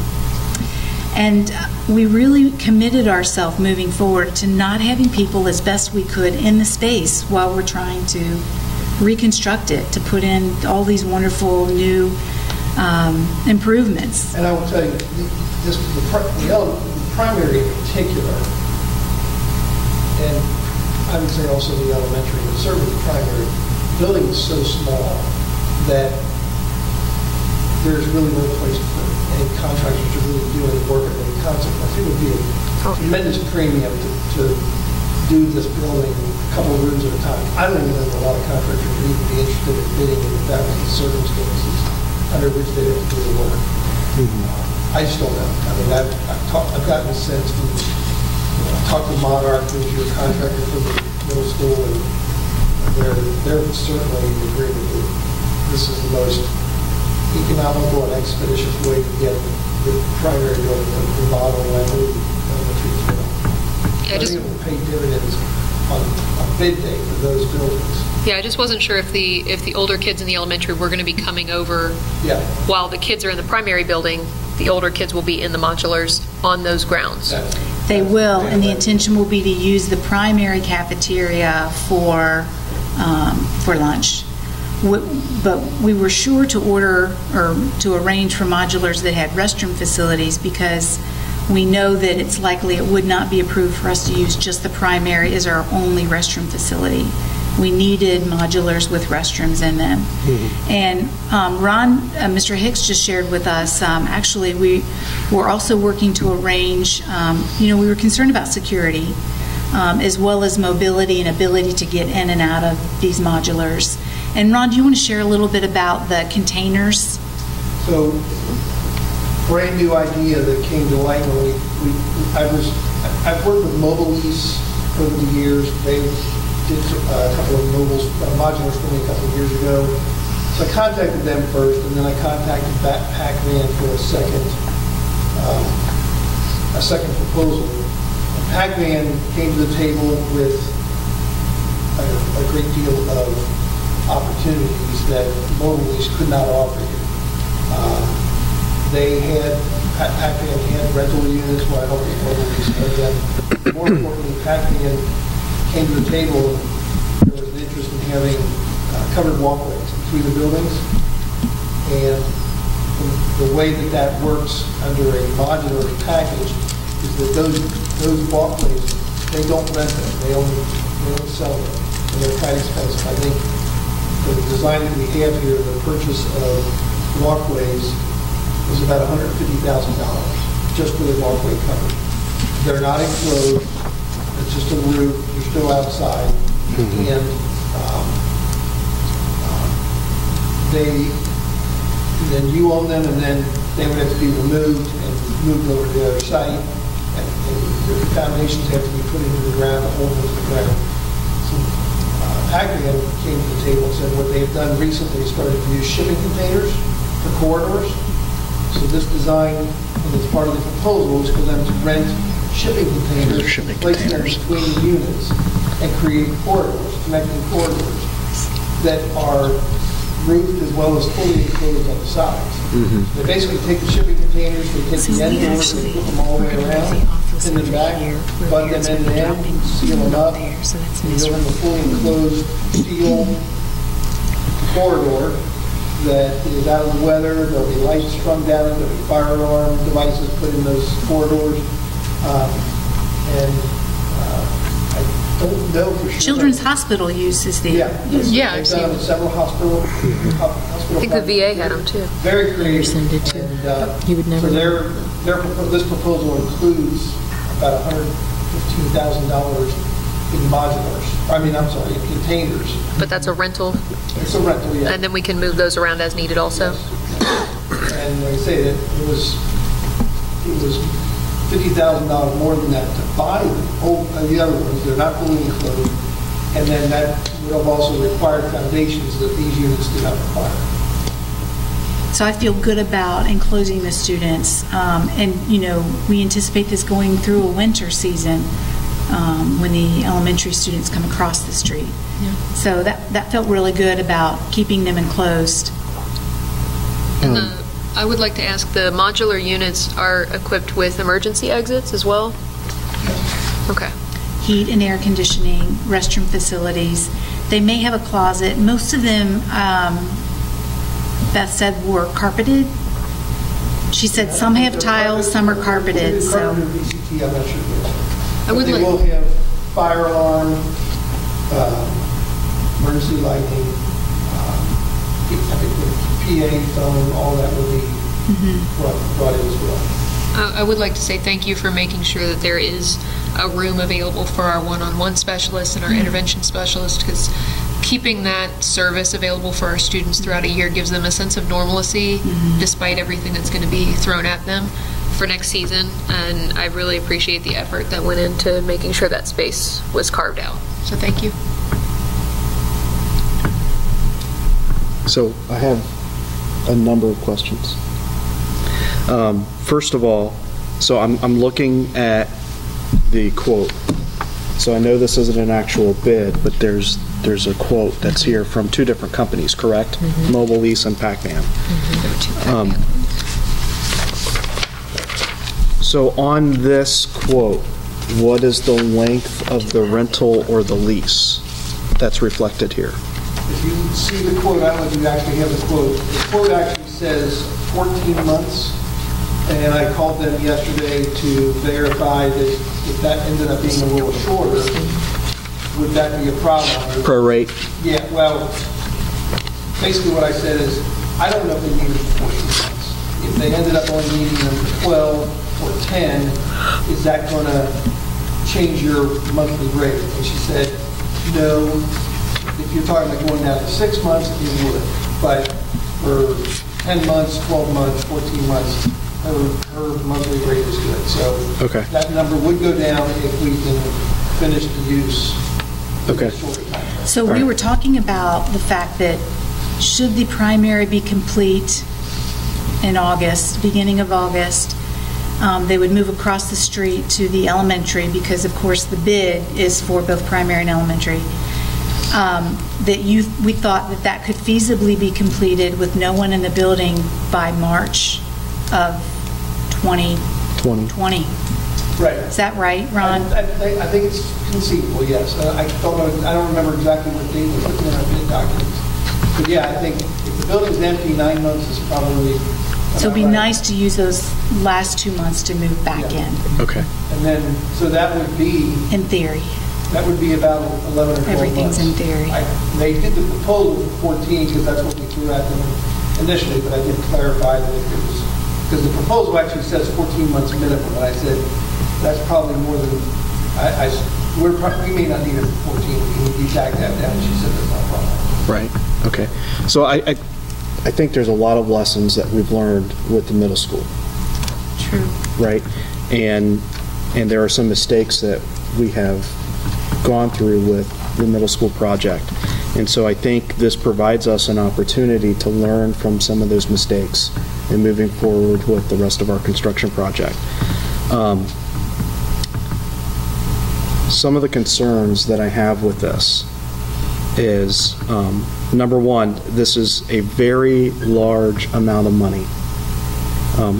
And we really committed ourselves moving forward to not having people as best we could in the space while we're trying to reconstruct it, to put in all these wonderful new improvements. And I will tell you, the primary in particular, and I would say also the elementary, but certainly the primary, building is so small that there's really no place for any contractors to really do any work of any consequence. It would be a tremendous premium to do this building a couple of rooms at a time. I don't even know if a lot of contractors would even be interested in bidding if that was the circumstances under which they have to do the work. I just don't know. I mean, I've gotten a sense from, I talked to Monarch, who's your contractor for the middle school, and they're certainly in agreement that this is the most economical and expeditious way to get the primary building remodeled and elementary as well. I think it will pay dividends on bid day for those buildings. Yeah, I just wasn't sure if the older kids in the elementary were going to be coming over. Yeah. While the kids are in the primary building, the older kids will be in the modulars on those grounds. They will, and the intention will be to use the primary cafeteria for lunch. But we were sure to order or to arrange for modulars that had restroom facilities because we know that it's likely it would not be approved for us to use just the primary as our only restroom facility. We needed modulars with restrooms in them. And Mr. Hicks just shared with us, actually we were also working to arrange, we were concerned about security as well as mobility and ability to get in and out of these modulars. And Ron, do you want to share a little bit about the containers? So, brand new idea that came to light when I've worked with Mobilease over the years. They did a couple of modulars for me a couple of years ago. So I contacted them first, and then I contacted Pac-Man for a second proposal. And Pac-Man came to the table with a great deal of opportunities that Mobilease could not offer you. Pac-Man had rental units, where I don't think Mobilease had them. More importantly, Pac-Man came to the table and there was an interest in having covered walkways between the buildings. And the way that works under a modular package is that those walkways, they don't rent them, they only sell them, and they're quite expensive. I think the design that we have here, the purchase of walkways, was about $150,000 just for the walkway coverage. They're not enclosed. It's just a roof. You're still outside. And then you own them, and then they would have to be removed and moved over to the other site. And the foundations have to be put into the ground to hold them to the ground. So Acronym came to the table and said what they've done recently is started to use shipping containers for corridors. So this design, and it's part of the proposal, is for them to rent shipping containers, place them between the units, and create corridors, connecting corridors that are roofed as well as fully enclosed on the sides. They basically take the shipping containers, they take the end doors, they put them all the way around, in the back, button them in, seal them up, and you'll have a fully enclosed steel corridor that is out of the weather. There'll be lights strung down it, there'll be fire alarm devices put in those corridors. I don't know for sure. Children's Hospital uses the. Yeah, I've seen them. Several hospital I think the VA had them too. Very creative. Send it to. And, He would never. So this proposal includes about $115,000 in modulars. In containers. But that's a rental? It's a rental, yeah. And then we can move those around as needed also? Yes. And like I say, that it was $50,000 more than that to buy the other ones. They're not fully enclosed. And then that would have also required foundations that these units do not require. So I feel good about enclosing the students. And, we anticipate this going through a winter season when the elementary students come across the street. Yeah. So that felt really good about keeping them enclosed. And I would like to ask, the modular units are equipped with emergency exits as well? Okay. Heat and air conditioning, restroom facilities. They may have a closet. Most of them, Beth said, were carpeted. She said some have tiles, some are carpeted. So VCT, I'm not sure. They will have fire alarm, emergency lighting, I think the PA phone, all that will be brought in as well. I would like to say thank you for making sure that there is a room available for our one-on-one specialists and our intervention specialists, because keeping that service available for our students throughout a year gives them a sense of normalcy despite everything that's going to be thrown at them for next season. And I really appreciate the effort that went into making sure that space was carved out. So thank you. So I have a number of questions. First of all, so I'm looking at the quote. So I know this isn't an actual bid, but there's a quote that's here from two different companies, correct? Mobile Lease and Pac-Man. So on this quote, what is the length of the rental or the lease that's reflected here? If you see the quote, I don't know if you actually have the quote. The quote actually says 14 months, and I called them yesterday to verify that if that ended up being a little shorter, would that be a problem? Prorate? Yeah, well, basically what I said is, I don't know if they needed 14 months. If they ended up only needing them for 12 or 10, is that going to change your monthly rate? And she said, no. If you're talking about going down to 6 months, it would. But for 10 months, 12 months, 14 months, her monthly rate is good. So that number would go down if we can finish the use. Okay. So we were talking about the fact that should the primary be complete in August, beginning of August, they would move across the street to the elementary because, of course, the bid is for both primary and elementary. We thought that could feasibly be completed with no one in the building by March of 2020. Right. Is that right, Ron? I think it's conceivable, yes. I don't remember exactly what date was put in our bid documents. But yeah, I think if the building's empty, 9 months is probably... So it'd be nice to use those last 2 months to move back in. Okay. And then, so that would be... In theory. That would be about 11 or 12 Everything's months. in theory. They did the proposal for 14 because that's what we threw at them initially, but I did clarify that if it was... Because the proposal actually says 14 months minimum, and I said, that's probably more than... we may not need it for 14, we can back that down. She said that's not a problem. Right. Okay. So I think there's a lot of lessons that we've learned with the middle school. True. Right? And there are some mistakes that we have gone through with the middle school project. And so I think this provides us an opportunity to learn from some of those mistakes and moving forward with the rest of our construction project. Some of the concerns that I have with this is, number one, this is a very large amount of money.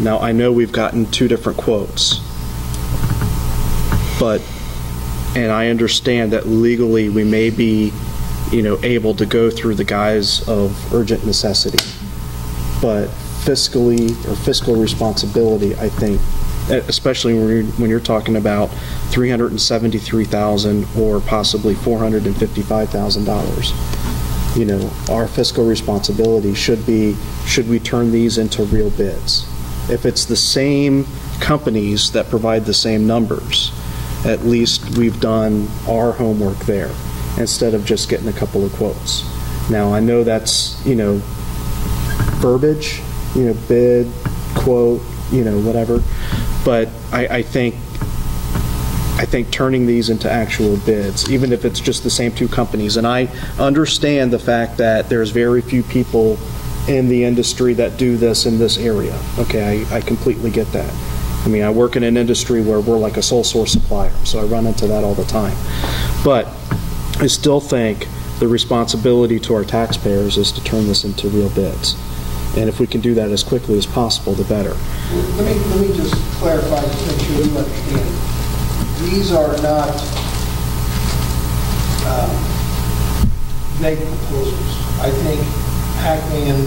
Now, I know we've gotten 2 different quotes, and I understand that legally we may be, able to go through the guise of urgent necessity, but fiscally or fiscal responsibility, I think, especially when you're talking about $373,000 or possibly $455,000. Our fiscal responsibility should we turn these into real bids? If it's the same companies that provide the same numbers, at least we've done our homework there instead of just getting a couple of quotes. Now, I know that's, verbiage, bid, quote, whatever, but I think turning these into actual bids, even if it's just the same 2 companies, and I understand the fact that there's very few people in the industry that do this in this area. Okay, I completely get that. I mean, I work in an industry where we're like a sole source supplier, so I run into that all the time. But I still think the responsibility to our taxpayers is to turn this into real bids. And if we can do that as quickly as possible, the better. Let me just clarify, just make sure you understand. These are not vague proposals. I think Pac-Man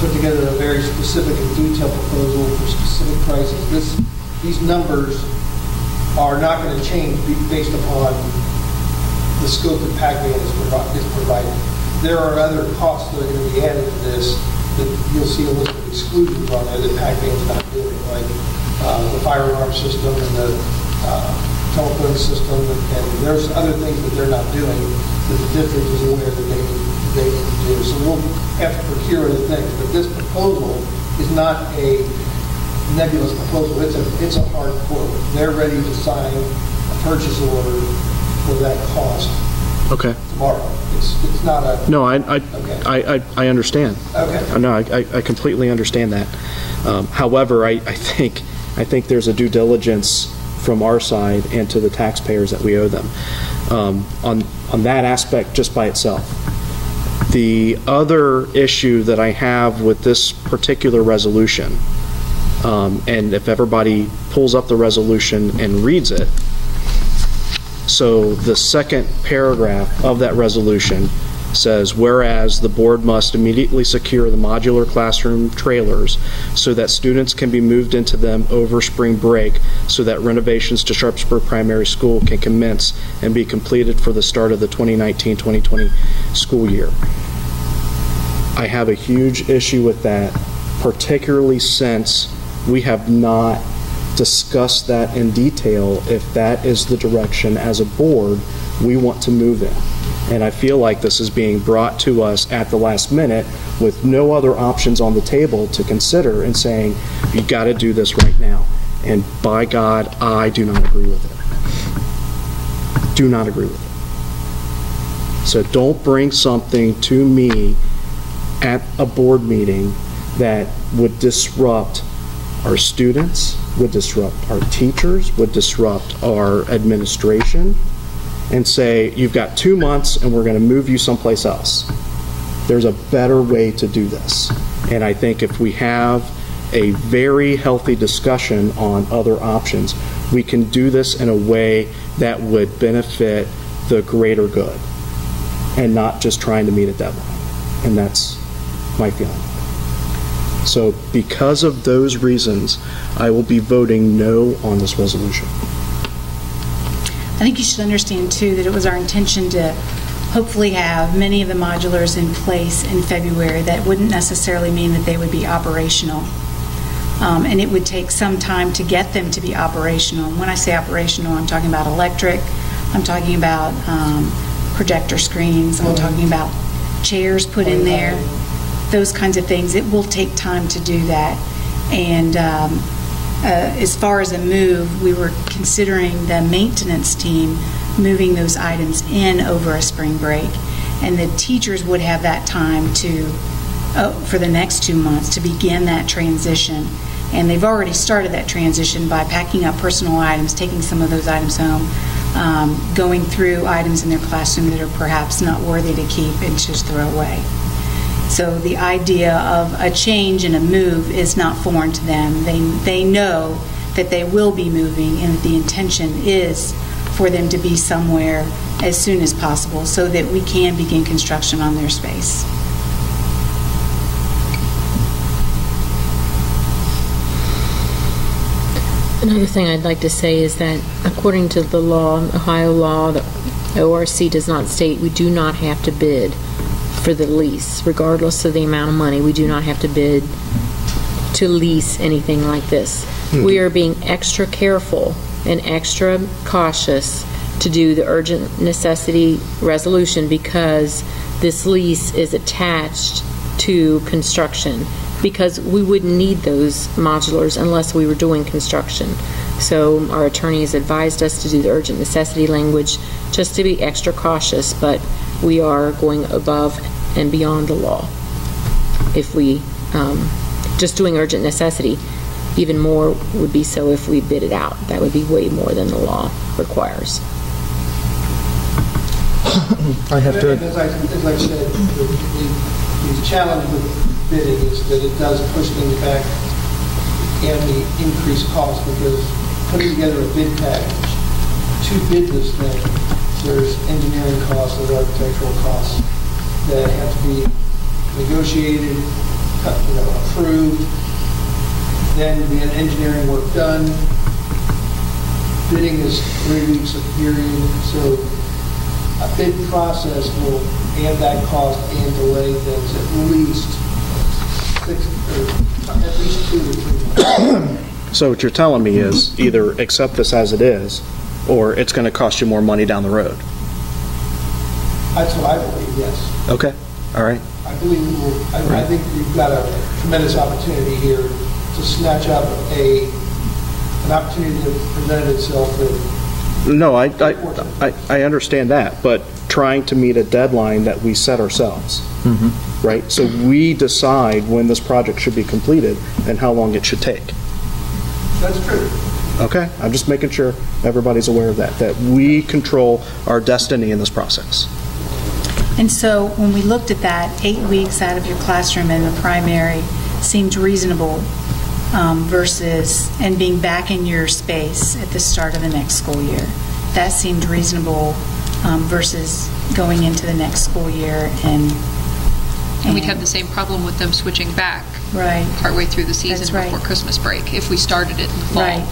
put together a very specific and detailed proposal for specific prices. These numbers are not going to change based upon the scope that Pac-Man is providing. There are other costs that are going to be added to this that you'll see a list of exclusions on there that Pac-Man is not doing, like the fire alarm system and the telephone system, and there's other things that they're not doing that the district is aware that they need to do. So we'll have to procure other things, but this proposal is not a nebulous proposal. It's a hard quote. They're ready to sign a purchase order for that cost. Okay. Tomorrow. It's not a. No, I understand. Okay. No, I completely understand that. However, I think there's a due diligence from our side and to the taxpayers that we owe them on that aspect just by itself. The other issue that I have with this particular resolution, and if everybody pulls up the resolution and reads it, so the second paragraph of that resolution says, whereas the board must immediately secure the modular classroom trailers so that students can be moved into them over spring break so that renovations to Sharpsburg Primary School can commence and be completed for the start of the 2019-2020 school year. I have a huge issue with that, particularly since we have not discussed that in detail if that is the direction as a board we want to move in. And I feel like this is being brought to us at the last minute with no other options on the table to consider and saying, you got to do this right now. And by God, I do not agree with it. Do not agree with it. So don't bring something to me at a board meeting that would disrupt our students, would disrupt our teachers, would disrupt our administration, and say, you've got 2 months and we're going to move you someplace else. There's a better way to do this. And I think if we have a very healthy discussion on other options, we can do this in a way that would benefit the greater good and not just trying to meet a deadline. And that's my feeling. So because of those reasons, I will be voting no on this resolution. I think you should understand, too, that it was our intention to hopefully have many of the modulars in place in February. That wouldn't necessarily mean that they would be operational. And it would take some time to get them to be operational. And when I say operational, I'm talking about electric, I'm talking about projector screens, I'm talking about chairs put in there. those kinds of things. It will take time to do that. And as far as a move, we were considering the maintenance team moving those items in over a spring break. And the teachers would have that time to, for the next 2 months, to begin that transition. And they've already started that transition by packing up personal items, taking some of those items home, going through items in their classroom that are perhaps not worthy to keep and just throw away. So the idea of a change and a move is not foreign to them. They know that they will be moving and that the intention is for them to be somewhere as soon as possible so that we can begin construction on their space. Another thing I'd like to say is that according to the law, Ohio law, the ORC does not state we do not have to bid for the lease, regardless of the amount of money. We do not have to bid to lease anything like this. We are being extra careful and extra cautious to do the urgent necessity resolution because this lease is attached to construction, because we wouldn't need those modulars unless we were doing construction. So our attorney has advised us to do the urgent necessity language just to be extra cautious, but we are going above and beyond the law. If we, just doing urgent necessity, even more would be so if we bid it out. That would be way more than the law requires. I have to. As I said, the challenge with bidding is that it does push things back and the increased cost, because putting together a bid package to bid this thing, there's engineering costs, there's architectural costs that have to be negotiated, approved, then the engineering work done. Bidding is 3 weeks of period, so a bid process will add that cost and delay things at least 2 to 3 months. So what you're telling me is either accept this as it is, or it's going to cost you more money down the road. That's what I believe, yes. Okay, all right. I believe we will. I think we've got a tremendous opportunity here to snatch up an opportunity that presented itself that. No, I understand that, but trying to meet a deadline that we set ourselves, right? So we decide when this project should be completed and how long it should take. That's true. Okay, I'm just making sure everybody's aware of that we control our destiny in this process. And so when we looked at that, 8 weeks out of your classroom in the primary seemed reasonable versus, and being back in your space at the start of the next school year. That seemed reasonable versus going into the next school year and we'd have the same problem with them switching back partway through the season before Christmas break if we started it in the fall.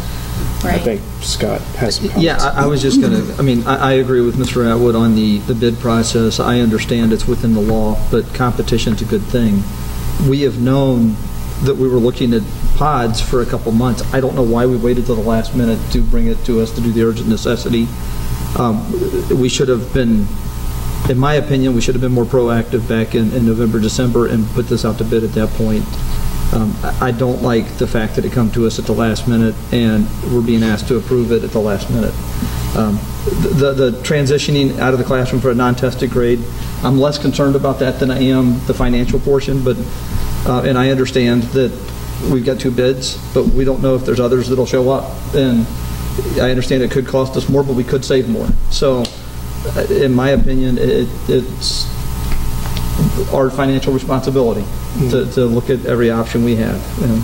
I think Scott has some comments. Yeah, I was just going to, I agree with Mr. Atwood on the bid process. I understand it's within the law, but competition's a good thing. We have known that we were looking at pods for a couple months. I don't know why we waited till the last minute to bring it to us to do the urgent necessity. We should have been, in my opinion, we should have been more proactive back in November, December and put this out to bid at that point. I don't like the fact that it come to us at the last minute and we're being asked to approve it at the last minute. The transitioning out of the classroom for a non-tested grade, I'm less concerned about that than I am the financial portion, but and I understand that we've got 2 bids, but we don't know if there's others that'll show up. And I understand it could cost us more, but we could save more. So in my opinion, it's our financial responsibility to look at every option we have. And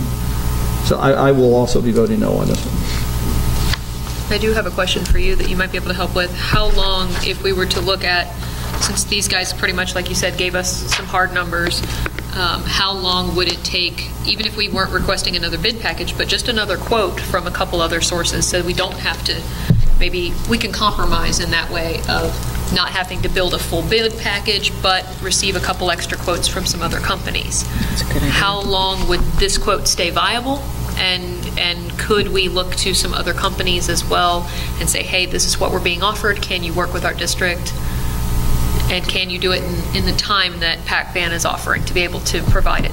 so I will also be voting no on this one. I do have a question for you that you might be able to help with. How long, if we were to look at, since these guys pretty much, like you said, gave us some hard numbers, how long would it take, even if we weren't requesting another bid package, but just another quote from a couple other sources so we don't have to, maybe we can compromise in that way of not having to build a full bid package, but receive a couple extra quotes from some other companies. That's a good idea. How long would this quote stay viable? And could we look to some other companies as well and say, hey, this is what we're being offered. Can you work with our district? And can you do it in the time that PAC-VAN is offering to be able to provide it?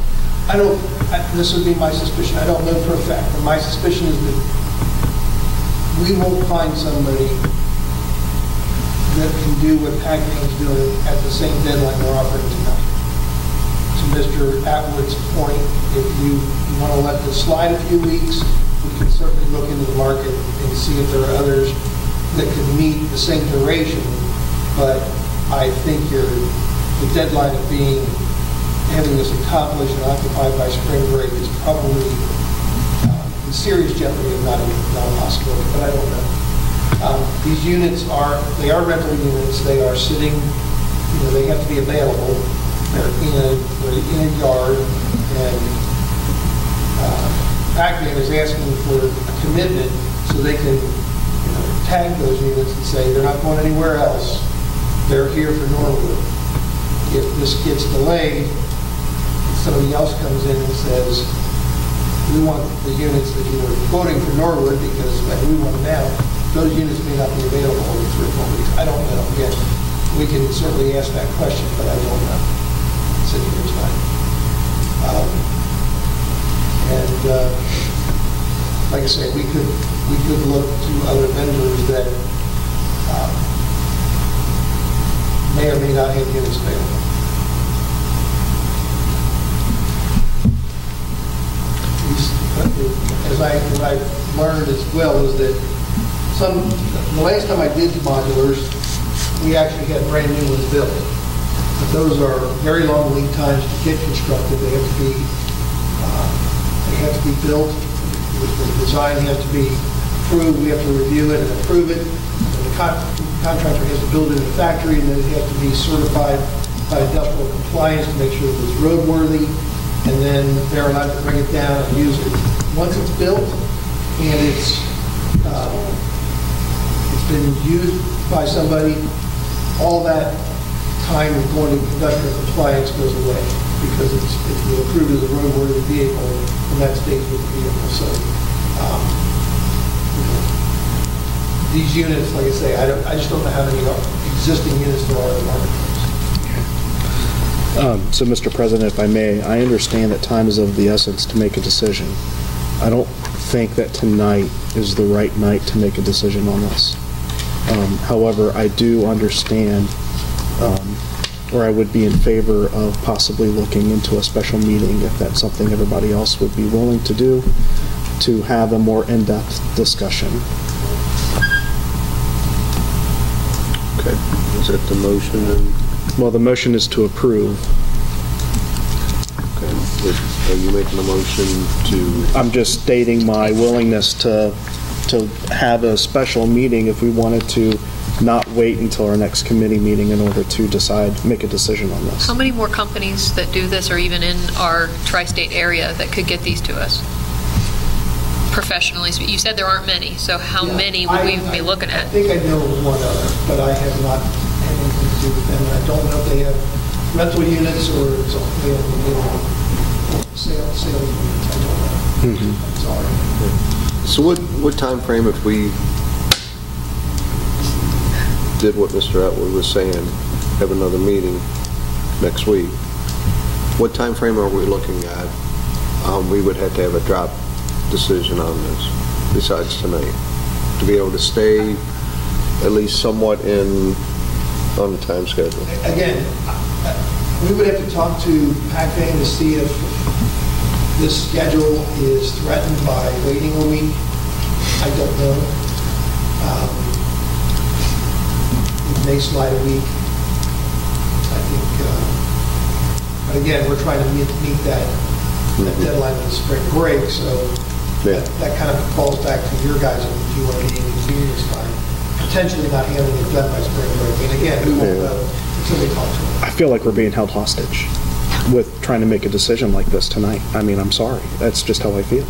This would be my suspicion. I don't know for a fact, but my suspicion is that we won't find somebody that can do what PAC-VAN is doing at the same deadline we're offering tonight. To Mr. Atwood's point, if you want to let this slide a few weeks, we can certainly look into the market and see if there are others that could meet the same duration. But I think the deadline of having this accomplished and occupied by spring break is probably in serious jeopardy of not a possibility, but I don't know. These units are rental units. They are sitting, they have to be available. They're in a yard, and PAC-VAN is asking for a commitment so they can tag those units and say they're not going anywhere else. They're here for Norwood. If this gets delayed, somebody else comes in and says, we want the units that you were quoting for Norwood because we want them now. Those units may not be available in 3 or 4 weeks. I don't know. Again, we can certainly ask that question, but I don't know. Sitting here tonight. Like I say, we could look to other vendors that may or may not have units available. What I've learned as well is that the last time I did modulars, we actually had brand new ones built. But those are very long lead times to get constructed. They have to be built. The design has to be approved. We have to review it and approve it. And the contractor has to build it in the factory, and then it has to be certified by industrial compliance to make sure that it's roadworthy. And then they're allowed to bring it down and use it. Once it's built and it's been used by somebody, all that time of going to industrial compliance goes away because it's been approved as a roadworthy vehicle and that stays with the vehicle. So these units, like I say, I just don't know how many existing units there are in the marketplace. So, Mr. President, if I may, I understand that time is of the essence to make a decision. I don't think that tonight is the right night to make a decision on this. However, I do understand, or I would be in favor of possibly looking into a special meeting if that's something everybody else would be willing to do, to have a more in-depth discussion. Okay. Is that the motion? Well, the motion is to approve. Okay. Are you making a motion to? I'm just stating my willingness to have a special meeting if we wanted to not wait until our next committee meeting in order to make a decision on this. How many more companies that do this are even in our tri-state area that could get these to us? Professionally, you said there aren't many, so how many would we be looking at? I think I know one other, but I have not had anything to do with them. I don't know if they have rental units or it's sales units. I don't know. I'm sorry. So what time frame, if we did what Mr. Atwood was saying, have another meeting next week, what time frame are we looking at? We would have to have a drop decision on this, besides tonight, to be able to stay at least somewhat on the time schedule. Again, we would have to talk to PAC-VAN to see if this schedule is threatened by waiting a week. I don't know. It may slide a week. I think, but again, we're trying to meet that deadline of the spring break, so that kind of falls back to your guys if you want to be in the union's time. Potentially not having it done by spring break. And again, we won't know until we talk to them. I feel like we're being held hostage with trying to make a decision like this tonight. I mean, I'm sorry. That's just how I feel.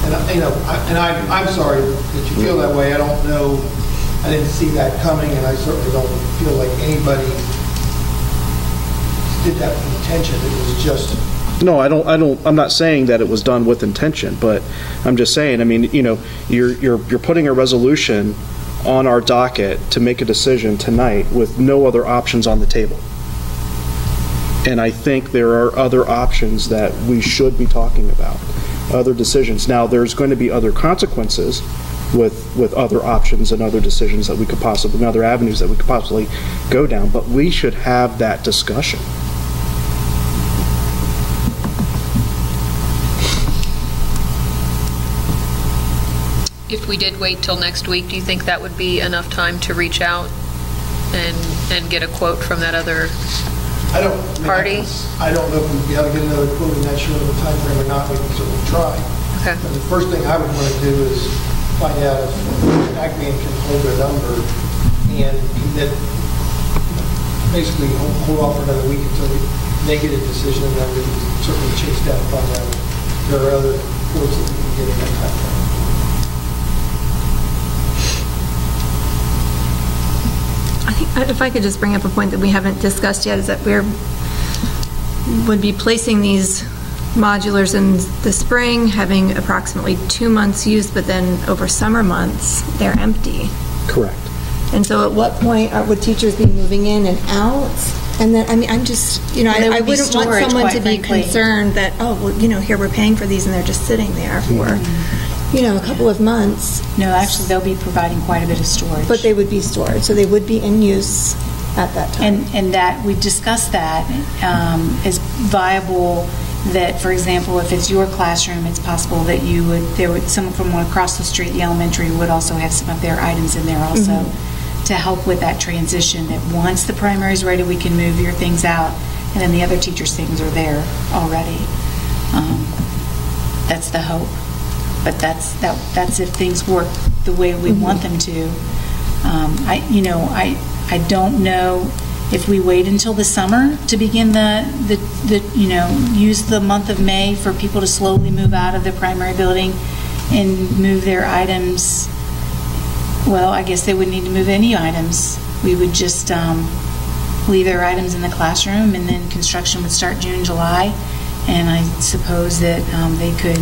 And I'm sorry that you feel that way. I don't know. I didn't see that coming, and I certainly don't feel like anybody did that with intention. It was just. No, I'm not saying that it was done with intention, but I'm just saying, I mean, you're putting a resolution on our docket to make a decision tonight with no other options on the table. And I think there are other options that we should be talking about, other decisions. Now, there's going to be other consequences with other options and other decisions that we could possibly, and other avenues that we could possibly go down, but we should have that discussion. If we did wait till next week, do you think that would be enough time to reach out and get a quote from that other party? I don't know if we'll be able to get another quote in that short of a time frame or not. We can certainly try. Okay. But the first thing I would want to do is find out if ACMAN can hold their number and commit, basically hold off for another week until they get a decision, and then we can certainly chase down and find out if there are other quotes that we can get in that time frame. I think if I could just bring up a point that we haven't discussed yet, is that would be placing these modulars in the spring, having approximately 2 months used, but then over summer months, they're empty. Correct. And so at what point would teachers be moving in and out? And then, I mean, I'm just, I wouldn't want someone to be concerned that, oh, well, here we're paying for these and they're just sitting there for, a couple of months. No, actually, they'll be providing quite a bit of storage. But they would be stored, so they would be in use at that time. And that, we discussed that as viable, that, for example, if it's your classroom, it's possible that someone from across the street, the elementary, would also have some of their items in there also to help with that transition, that once the primary is ready, we can move your things out, and then the other teachers' things are there already. That's the hope. But that's if things work the way we want them to. I don't know if we wait until the summer to begin use the month of May for people to slowly move out of the primary building and move their items. Well, I guess they wouldn't need to move any items. We would just leave their items in the classroom, and then construction would start June, July, and I suppose that they could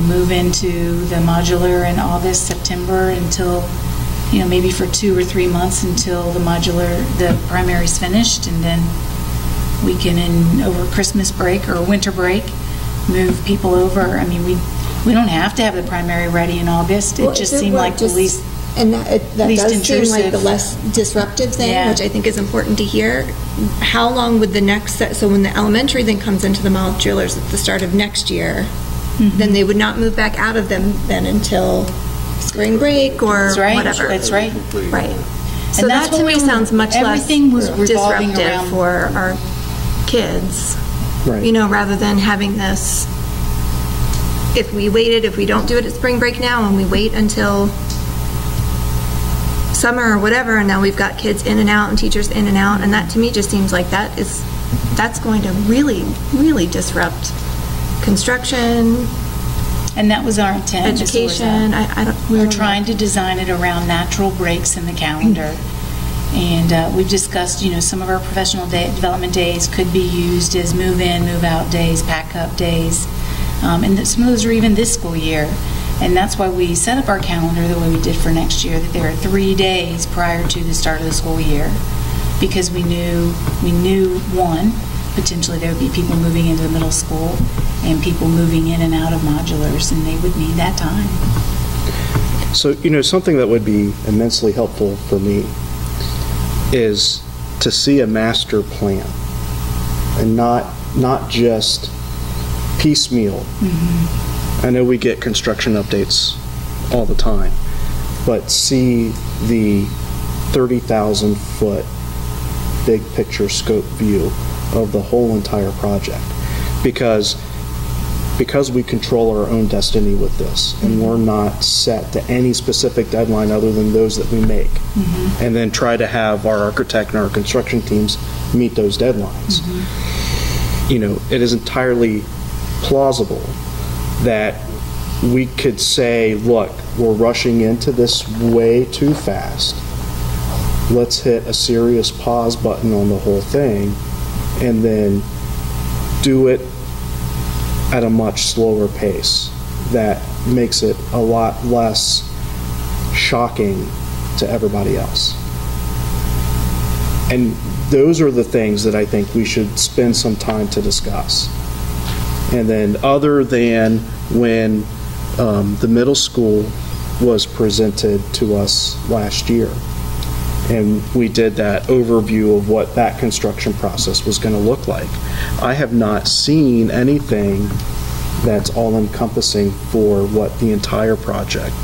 move into the modular in August, September, until, maybe for 2 or 3 months until the primary's finished, and then we can, over Christmas break or winter break, move people over. I mean, we don't have to have the primary ready in August. It just seemed like the least and that does intrusive. seem like the less disruptive thing, which I think is important to hear. How long would the next set, so when the elementary then comes into the modulars at the start of next year, then they would not move back out of them then until spring break or whatever. That's right. Right. So that to me sounds much less disruptive for our kids. Right. Rather than having this, if we don't do it at spring break now and we wait until summer or whatever, and now we've got kids in and out and teachers in and out, and that to me just seems like that's going to really, really disrupt construction. And that was our intent. Education. We were trying to design it around natural breaks in the calendar. And we've discussed, some of our professional development days could be used as move-in, move-out days, pack-up days. And some of those are even this school year. And that's why we set up our calendar the way we did for next year, that there are 3 days prior to the start of the school year. Because we knew, one, potentially there would be people moving into the middle school and people moving in and out of modulars, and they would need that time. So, something that would be immensely helpful for me is to see a master plan and not just piecemeal. I know we get construction updates all the time, but see the 30,000-foot big picture scope view of the whole entire project, because we control our own destiny with this, and we're not set to any specific deadline other than those that we make, and then try to have our architect and our construction teams meet those deadlines. It is entirely plausible that we could say, look, we're rushing into this way too fast. Let's hit a serious pause button on the whole thing, and then do it at a much slower pace that makes it a lot less shocking to everybody else. And those are the things that I think we should spend some time to discuss. And then other than when the middle school was presented to us last year, and we did that overview of what that construction process was going to look like, I have not seen anything that's all-encompassing for what the entire project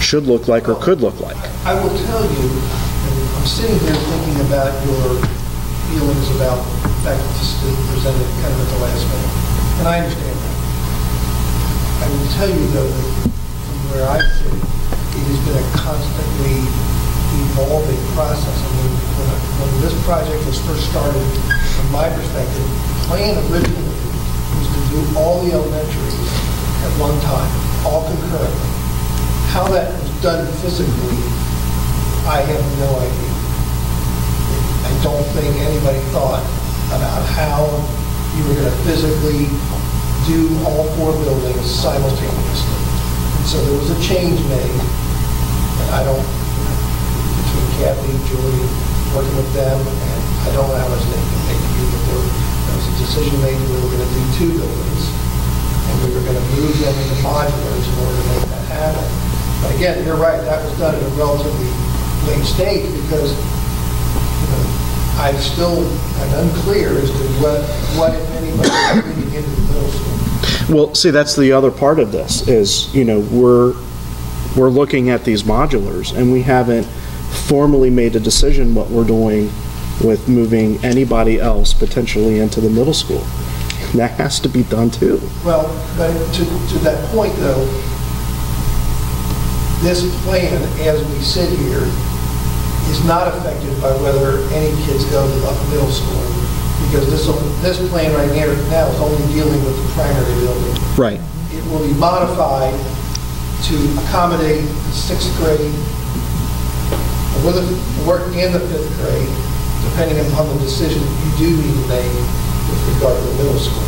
should look like or could look like. I will tell you, and I'm sitting here thinking about your feelings about the fact that this is presented kind of at the last minute, and I understand that. I will tell you, though, that from where I sit, it has been a constantly evolving process. I mean, when this project was first started, from my perspective, the plan originally was to do all the elementaries at one time, all concurrently. How that was done physically, I have no idea. I don't think anybody thought about how you were going to physically do all 4 buildings simultaneously. And so there was a change made, and I don't, between Kathy, Julie, working with them, and I don't know how much they can make you, but there was a decision made that we were going to do 2 buildings, and we were going to move them into modulars in order to make that happen. But again, you're right, that was done at a relatively late stage because, you know, I still am unclear as to what if anybody is moving into the middle school. Well, see, that's the other part of this is, you know, we're looking at these modulars and we haven't formally made a decision what we're doing with moving anybody else potentially into the middle school. That has to be done too. Well, but to that point though, this plan, as we sit here, is not affected by whether any kids go to the middle school, because this plan right here now is only dealing with the primary building. Right. It will be modified to accommodate the 6th grade, with the work in the 5th grade, depending upon the decision you do need to make with regard to the middle school.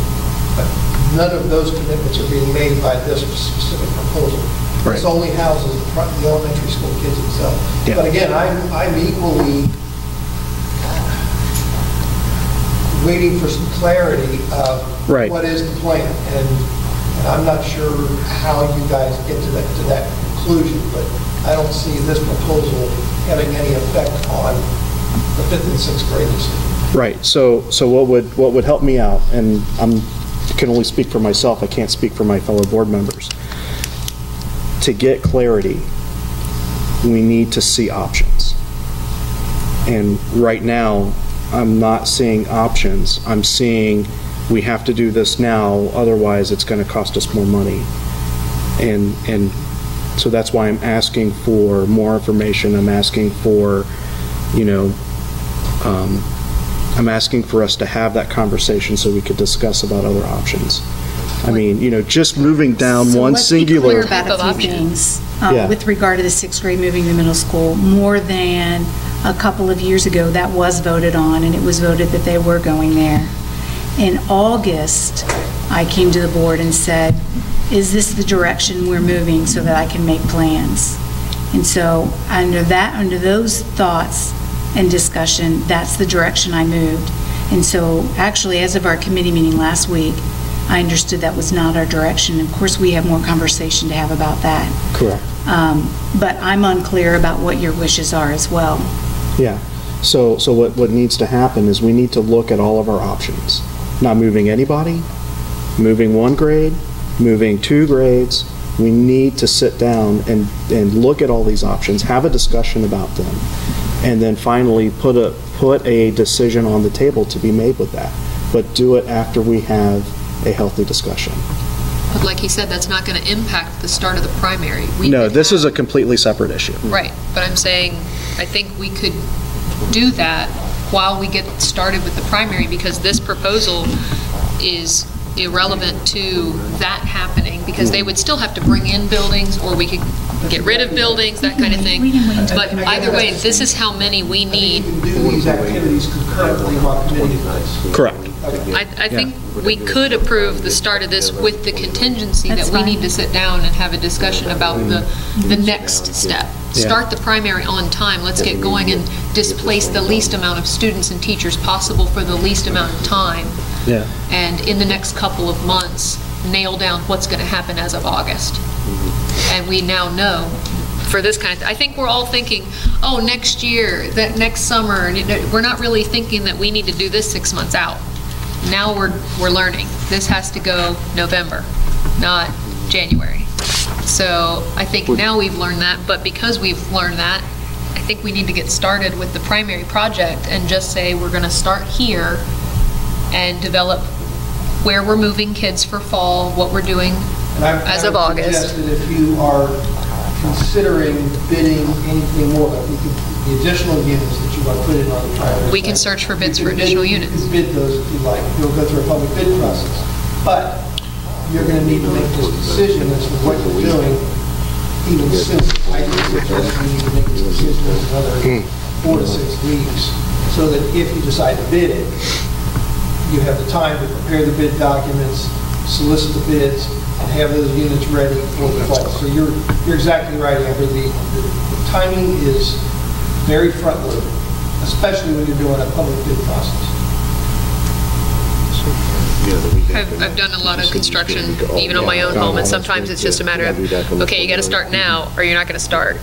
But none of those commitments are being made by this specific proposal. Right. This only houses the elementary school kids themselves. Yeah. But again, I'm equally waiting for some clarity of right. What is the plan, and I'm not sure how you guys get to that conclusion, but I don't see this proposal having any effect on the 5th and 6th graders. Right. So what would help me out, and I can only speak for myself, I can't speak for my fellow board members. To get clarity, we need to see options. And right now, I'm not seeing options. I'm seeing we have to do this now, otherwise it's going to cost us more money. And so that's why I'm asking for more information. I'm asking for, you know, I'm asking for us to have that conversation so we could discuss about other options. I mean, you know, just moving down So one let's be singular... clear about a few things Yeah. with regard to the 6th grade moving to middle school. More than a couple of years ago, that was voted on, and it was voted that they were going there. In August, I came to the board and said, is this the direction we're moving so that I can make plans? And so under those thoughts and discussion, that's the direction I moved. And so actually, as of our committee meeting last week, I understood that was not our direction. Of course, we have more conversation to have about that. Correct. But I'm unclear about what your wishes are as well. Yeah. So what needs to happen is we need to look at all of our options. Not moving anybody, moving 1 grade, moving 2 grades. We need to sit down and look at all these options, have a discussion about them, and then finally put a decision on the table to be made with that. But do it after we have a healthy discussion. But like he said, that's not going to impact the start of the primary. No, this is a completely separate issue. Right, but I'm saying, I think we could do that while we get started with the primary, because this proposal is irrelevant to that happening, because they would still have to bring in buildings, or we could get rid of buildings, that kind of thing. But either way, this is how many we need. You can do these activities concurrently while committee is. Correct. I think we could approve the start of this with the contingency that That's we fine. need to sit down and have a discussion about the next step. Start the primary on time. Let's get going and displace the least amount of students and teachers possible for the least amount of time. Yeah. And in the next couple of months, nail down what's going to happen as of August. And we now know for this kind of, I think we're all thinking, oh, next year, that next summer, and we're not really thinking that we need to do this 6 months out. Now we're learning. This has to go November, not January. So I think now we've learned that, but because we've learned that, I think we need to get started with the primary project and just say we're going to start here and develop where we're moving kids for fall, what we're doing as of I would August. suggest that if you are considering bidding anything more, like the additional units that you want to put in on the primary. We can search for bids for additional units. You can bid those if you like. You'll go through a public bid process. But you're going to need to make this decision as to what you're doing even sooner. I think you need to make this decision in another 4 to 6 weeks so that if you decide to bid it, you have the time to prepare the bid documents, solicit the bids, and have those units ready for the fall. So you're exactly right, Amber. The timing is very front-loaded, especially when you're doing a public bid process. I've done a lot of construction, even on my own home, and sometimes it's just a matter of, okay, you got to start now, or you're not going to start.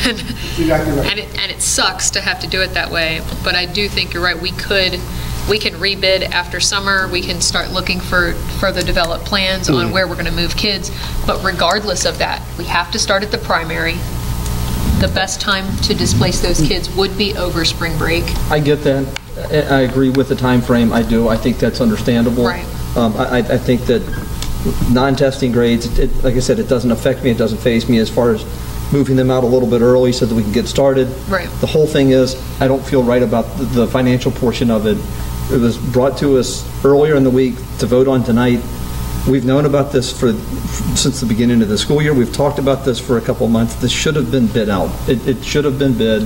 And it sucks to have to do it that way, but I do think you're right. We can rebid after summer. We can start looking for further developed plans on where we're going to move kids. But regardless of that, we have to start at the primary. The best time to displace those kids would be over spring break. I get that. I agree with the time frame. I do. I think that's understandable. Right. I think that non-testing grades, like I said, it doesn't affect me. It doesn't faze me as far as moving them out a little bit early so that we can get started. Right. The whole thing is, I don't feel right about the financial portion of it. It was brought to us earlier in the week to vote on tonight. We've known about this since the beginning of the school year. We've talked about this for a couple of months. This should have been bid out. It should have been bid.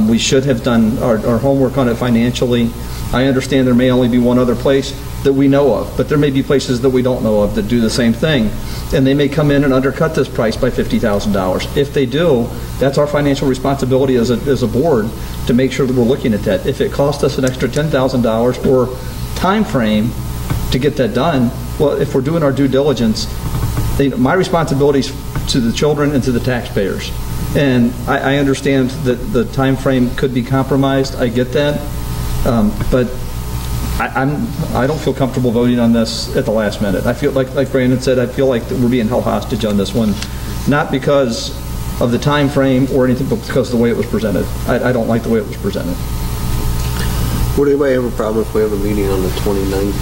We should have done our homework on it financially. I understand there may only be one other place that we know of, but there may be places that we don't know of that do the same thing, and they may come in and undercut this price by $50,000. If they do, that's our financial responsibility as a board to make sure that we're looking at that. If it costs us an extra $10,000 or time frame to get that done, well, if we're doing our due diligence, my responsibility is to the children and to the taxpayers. And I understand that the time frame could be compromised. I get that. But I don't feel comfortable voting on this at the last minute. I feel like Brandon said, I feel like that we're being held hostage on this one, not because of the time frame or anything, but because of the way it was presented. I don't like the way it was presented. Would anybody have a problem if we have a meeting on the 29th?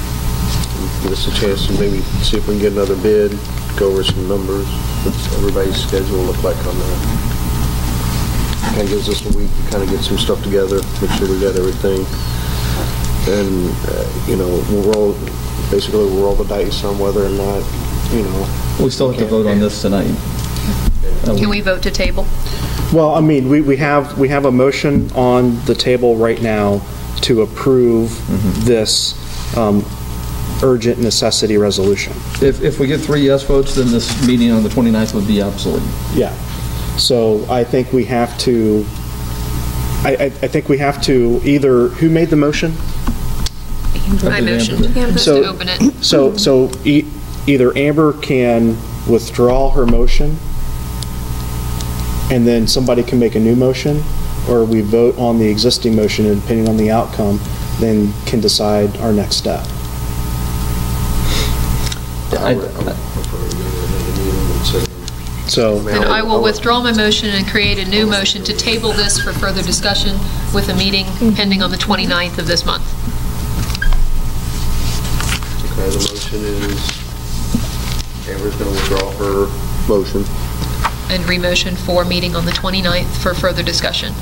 Give us a chance to maybe see if we can get another bid, go over some numbers, what everybody's schedule look like on that. Kind of gives us a week to kind of get some stuff together, make sure we got everything. And, we'll roll the dice on whether or not, We still have to vote on this tonight. Can we vote to table? Well, I mean, we have a motion on the table right now to approve this urgent necessity resolution. If we get 3 yes votes, then this meeting on the 29th would be obsolete. Yeah. So I think we have to, I think we have to either, who made the motion? I motioned to open it. So either Amber can withdraw her motion and then somebody can make a new motion, or we vote on the existing motion and depending on the outcome, then can decide our next step. So Then I will withdraw my motion and create a new motion to table this for further discussion with a meeting pending on the 29th of this month. Okay, the motion is, Amber's going to withdraw her motion. And remotion for meeting on the 29th for further discussion.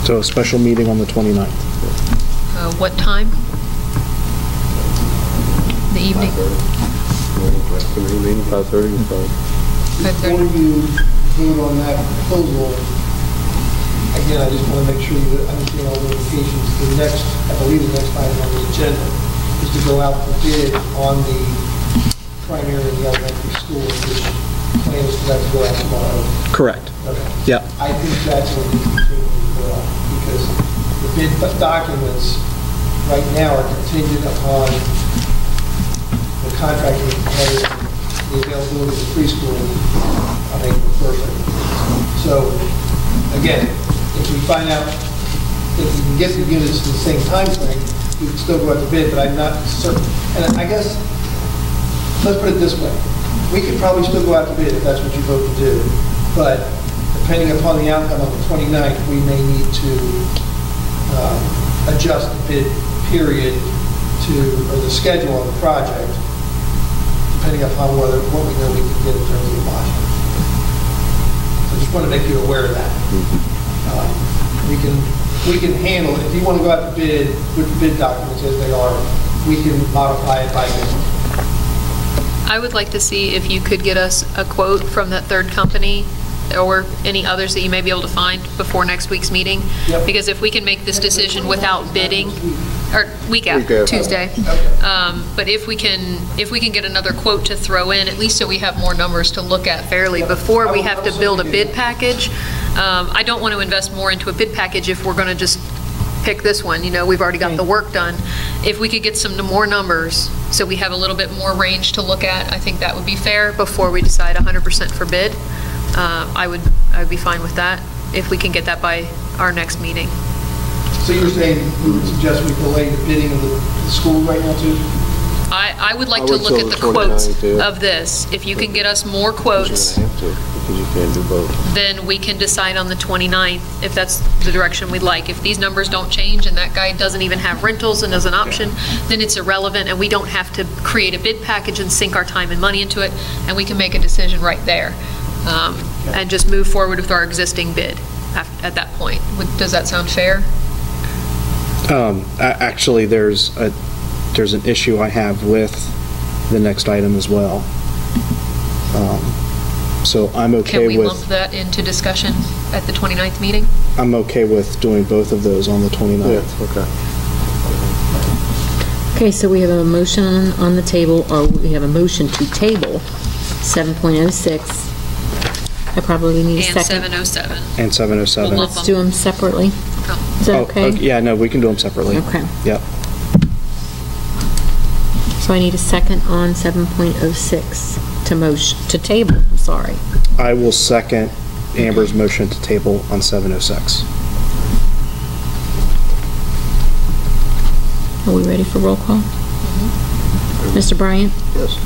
So a special meeting on the 29th. What time? The evening? 5:30 is fine. Before you vote on that proposal, I again, I just want to make sure you understand all the implications. The next, I believe the next item on the agenda is to go out for bid on the primary and the elementary school, which plan is for that to go out tomorrow. Correct. Okay. Yeah. I think that's what we continue to go out, because the bid documents right now are contingent upon the contracting and the availability of the preschool on April 1st. So, again, if we find out that we can get the units in the same time frame, we can still go out to bid, but I'm not certain. And I guess, let's put it this way. We could probably still go out to bid if that's what you vote to do, but depending upon the outcome on the 29th, we may need to adjust the bid period to, or the schedule on the project, depending upon what we know we can get in terms of the modular. So I just want to make you aware of that. We can handle it. If you want to go out to bid with the bid documents as they are, we can modify it by bid. I would like to see if you could get us a quote from that third company or any others that you may be able to find before next week's meeting. Yep. Because if we can make this decision without bidding, or week after, Tuesday. But if we can get another quote to throw in, at least so we have more numbers to look at fairly before we have to build a bid package. I don't want to invest more into a bid package if we're going to just pick this one. You know, we've already got the work done. If we could get some more numbers so we have a little bit more range to look at, I think that would be fair before we decide 100% for bid. I would be fine with that if we can get that by our next meeting. So you're saying you would suggest we delay the bidding of the school right now too? I would like to look at the quotes of this. If you can get us more quotes, You're going to have to, because you can't do both. then we can decide on the 29th if that's the direction we'd like. If these numbers don't change and that guy doesn't even have rentals and as an option, then it's irrelevant and we don't have to create a bid package and sink our time and money into it, and we can make a decision right there and just move forward with our existing bid at that point. Does that sound fair? Actually, there's an issue I have with the next item as well. So I'm okay Can we with... lump that into discussion at the 29th meeting? I'm okay with doing both of those on the 29th. Yeah, okay. Okay, so we have a motion on the table, or we have a motion to table 7.06. I probably need a And second. 707. And 707. We'll lump Let's do them separately. Is that okay? Yeah, no, we can do them separately. Okay. Yep. So I need a second on 7.06 to table, I'm sorry. I will second Amber's motion to table on 706. Are we ready for roll call? Mr. Bryant? Yes.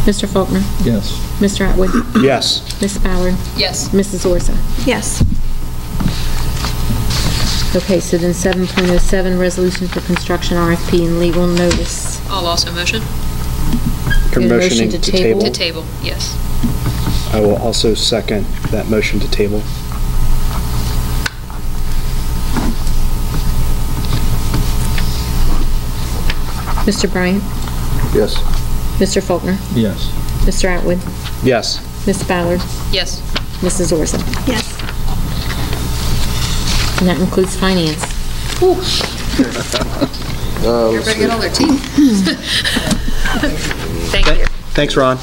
Mr. Faulkner? Yes. Mr. Atwood? Yes. Ms. Ballard? Yes. Mrs. Orza? Yes. Okay, so then 7.07, resolution for construction RFP and legal notice. I'll also motion. You're Get a motion motioning to to table? table? To table, yes. I will also second that motion to table. Mr. Bryant? Yes. Mr. Faulkner? Yes. Mr. Atwood? Yes. Ms. Ballard? Yes. Mrs. Orza? Yes. And that includes finance. Everybody get all their teeth. Thank you. Thanks, Ron.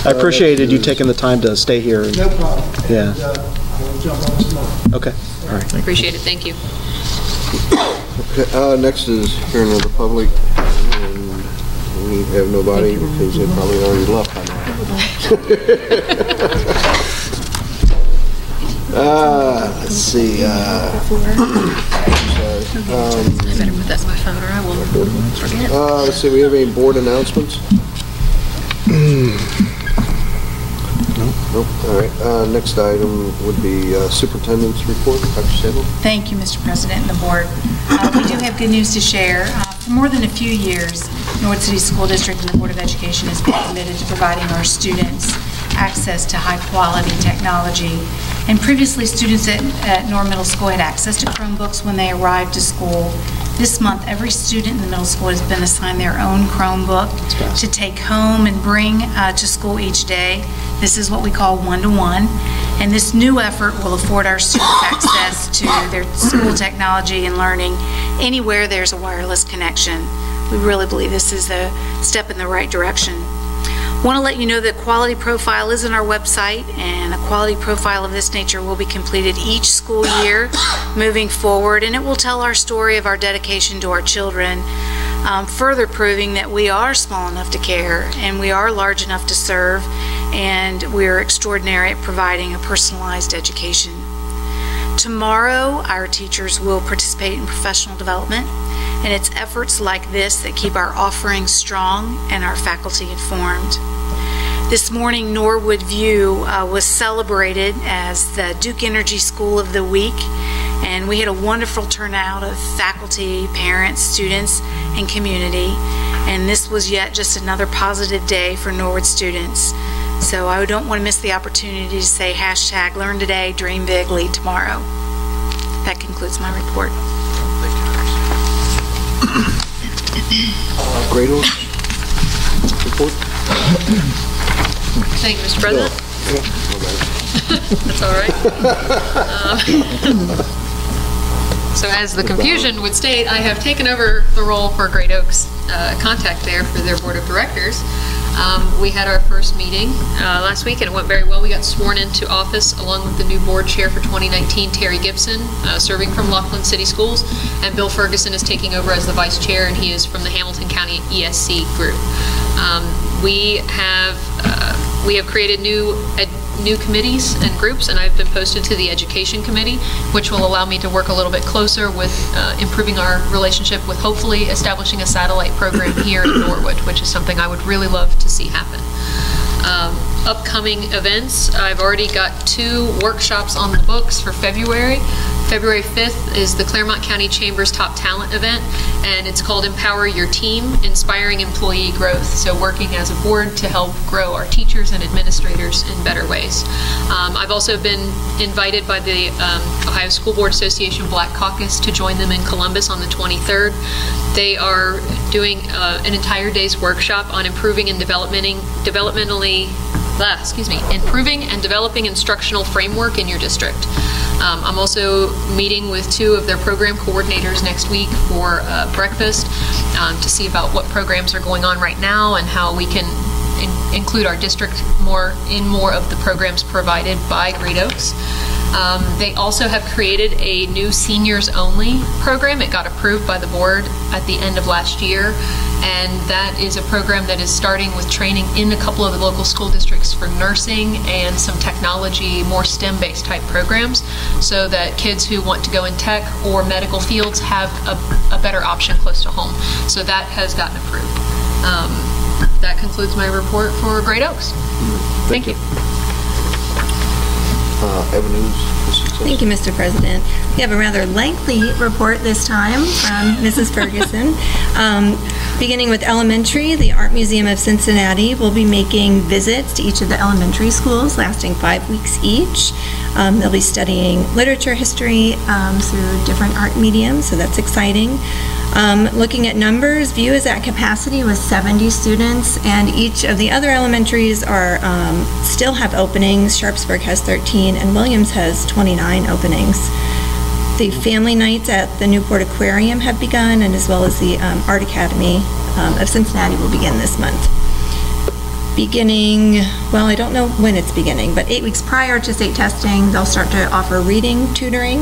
I appreciated you taking the time to stay here. No problem. Yeah. And, I will jump on this tomorrow. Okay, all right. Appreciate it, thank you. Okay, next is hearing of the public, and we have nobody because they probably already left by now. Let's see. I better put that in my phone or I will forget. Let's see, we have any board announcements? Nope. All right. Next item would be superintendent's report. Dr. Sable. Thank you, Mr. President and the board. We do have good news to share. For more than a few years, Norwood City School District and the Board of Education has been committed to providing our students access to high-quality technology. And previously, students at Norwood Middle School had access to Chromebooks when they arrived to school. This month, every student in the middle school has been assigned their own Chromebook to take home and bring to school each day. This is what we call one-to-one. And this new effort will afford our students access to their school technology and learning anywhere there's a wireless connection. We really believe this is a step in the right direction. I want to let you know that quality profile is on our website, and a quality profile of this nature will be completed each school year moving forward, and it will tell our story of our dedication to our children, further proving that we are small enough to care and we are large enough to serve, and we're extraordinary at providing a personalized education. Tomorrow, our teachers will participate in professional development, and it's efforts like this that keep our offerings strong and our faculty informed. This morning, Norwood View was celebrated as the Duke Energy School of the Week, and we had a wonderful turnout of faculty, parents, students, and community, and this was yet just another positive day for Norwood students. So I don't want to miss the opportunity to say hashtag learn today, dream big, lead tomorrow. That concludes my report. Great report. Thank you, Mr. President. That's all right. So as the confusion would state, I have taken over the role for Great Oaks contact there for their board of directors. We had our first meeting last week, and it went very well. We got sworn into office along with the new board chair for 2019, Terry Gibson, serving from Laughlin City Schools, and Bill Ferguson is taking over as the vice chair, and he is from the Hamilton County ESC group. We have created new committees and groups, and I've been posted to the education committee, which will allow me to work a little bit closer with improving our relationship with hopefully establishing a satellite program here in Norwood, which is something I would really love to see happen. Upcoming events, I've already got 2 workshops on the books for February. February 5th is the Claremont County Chamber's Top Talent event, and it's called Empower Your Team, Inspiring Employee Growth. So working as a board to help grow our teachers and administrators in better ways. I've also been invited by the Ohio School Board Association Black Caucus to join them in Columbus on the 23rd. They are doing an entire day's workshop on improving and developing instructional framework in your district. I'm also meeting with 2 of their program coordinators next week for breakfast to see about what programs are going on right now and how we can include our district more of the programs provided by Great Oaks. They also have created a new seniors only program. It got approved by the board at the end of last year, and that is a program that is starting with training in a couple of the local school districts for nursing and some technology, more STEM-based type programs, so that kids who want to go in tech or medical fields have a better option close to home. So that has gotten approved. That concludes my report for Great Oaks. Thank you. Thank you, Mr. President. We have a rather lengthy report this time from Mrs. Ferguson. Beginning with elementary, the Art Museum of Cincinnati will be making visits to each of the elementary schools lasting 5 weeks each. They'll be studying literature history through different art mediums, so that's exciting. Looking at numbers, View is at capacity with 70 students, and each of the other elementaries are still have openings. Sharpsburg has 13, and Williams has 29 openings. The family nights at the Newport Aquarium have begun, and as well as the Art Academy of Cincinnati will begin this month. Beginning, well, I don't know when it's beginning, but 8 weeks prior to state testing, they'll start to offer reading tutoring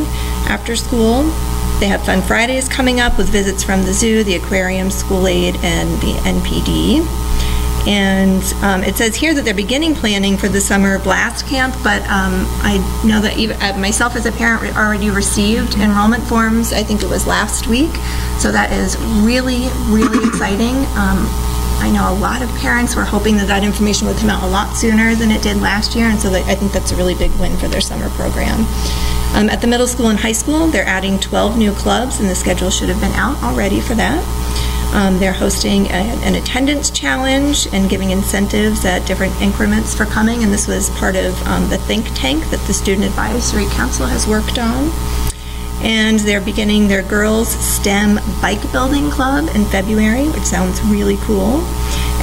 after school. They have Fun Fridays coming up with visits from the zoo, the aquarium, school aid, and the NPD. And it says here that they're beginning planning for the summer blast camp, but I know that even myself as a parent already received enrollment forms. I think it was last week. So that is really, really exciting. I know a lot of parents were hoping that that information would come out a lot sooner than it did last year, and so I think that's a really big win for their summer program. At the middle school and high school, they're adding 12 new clubs, and the schedule should have been out already for that. They're hosting an attendance challenge and giving incentives at different increments for coming, and this was part of the think tank that the Student Advisory Council has worked on. And they're beginning their Girls STEM Bike Building Club in February, which sounds really cool.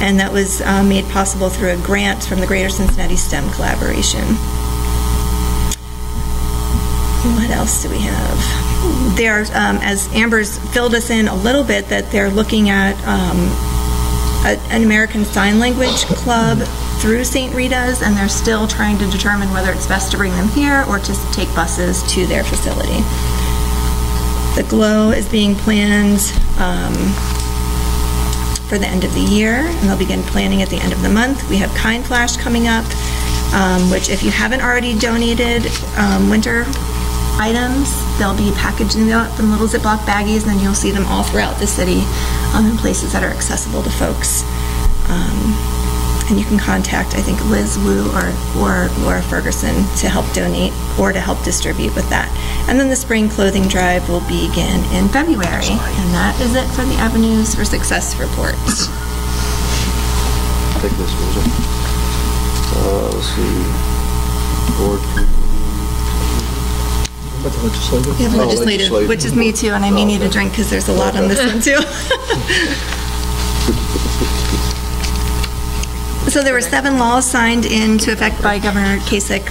And that was made possible through a grant from the Greater Cincinnati STEM Collaboration. What else do we have? They are, as Amber's filled us in a little bit, that they're looking at an American Sign Language Club through St. Rita's, and they're still trying to determine whether it's best to bring them here or to take buses to their facility. The GLOW is being planned for the end of the year, and they'll begin planning at the end of the month. We have Kind Flash coming up, which if you haven't already donated winter items, they'll be packaging them up in little Ziploc baggies, and then you'll see them all throughout the city in places that are accessible to folks. And you can contact, I think, Liz Wu or Laura Ferguson to help donate or to help distribute with that. And then the spring clothing drive will begin in February. And that is it for the Avenues for Success report. Take this, was it? Let's see. Board. We have legislative, which is me too, and I may need a drink because there's a lot on this one too. So there were 7 laws signed into effect by Governor Kasich.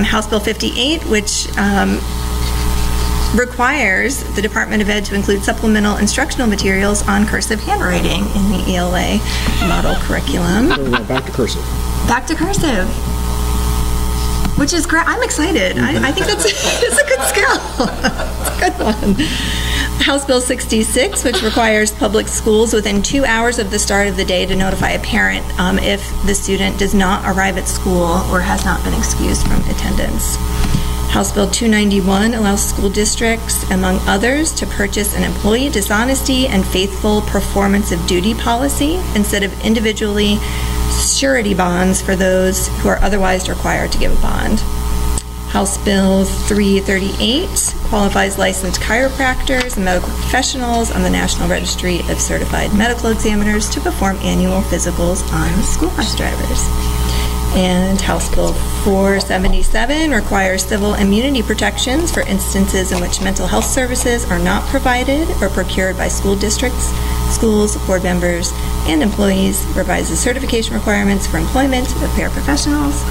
House Bill 58, which requires the Department of Ed to include supplemental instructional materials on cursive handwriting in the ELA model curriculum. Back to cursive. Back to cursive. Which is great. I'm excited. I think it's a good skill. It's a good one. House Bill 66, which requires public schools within 2 hours of the start of the day to notify a parent if the student does not arrive at school or has not been excused from attendance. House Bill 291 allows school districts, among others, to purchase an employee dishonesty and faithful performance of duty policy instead of individually surety bonds for those who are otherwise required to give a bond. House Bill 338 qualifies licensed chiropractors and medical professionals on the National Registry of Certified Medical Examiners to perform annual physicals on school bus drivers. And House Bill 477 requires civil immunity protections for instances in which mental health services are not provided or procured by school districts, schools, board members, and employees, revises certification requirements for employment of paraprofessionals,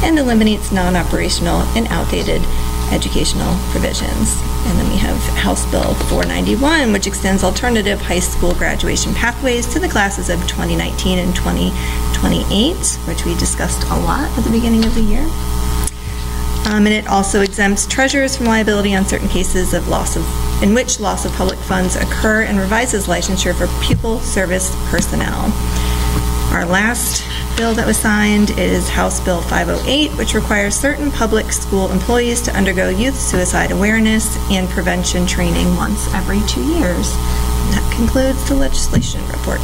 and eliminates non-operational and outdated educational provisions. And then we have House Bill 491, which extends alternative high school graduation pathways to the classes of 2019 and 2028, which we discussed a lot at the beginning of the year. And it also exempts treasurers from liability on certain cases of in which loss of public funds occur, and revises licensure for pupil service personnel. Our last bill that was signed is House Bill 508, which requires certain public school employees to undergo youth suicide awareness and prevention training once every 2 years. And that concludes the legislation report.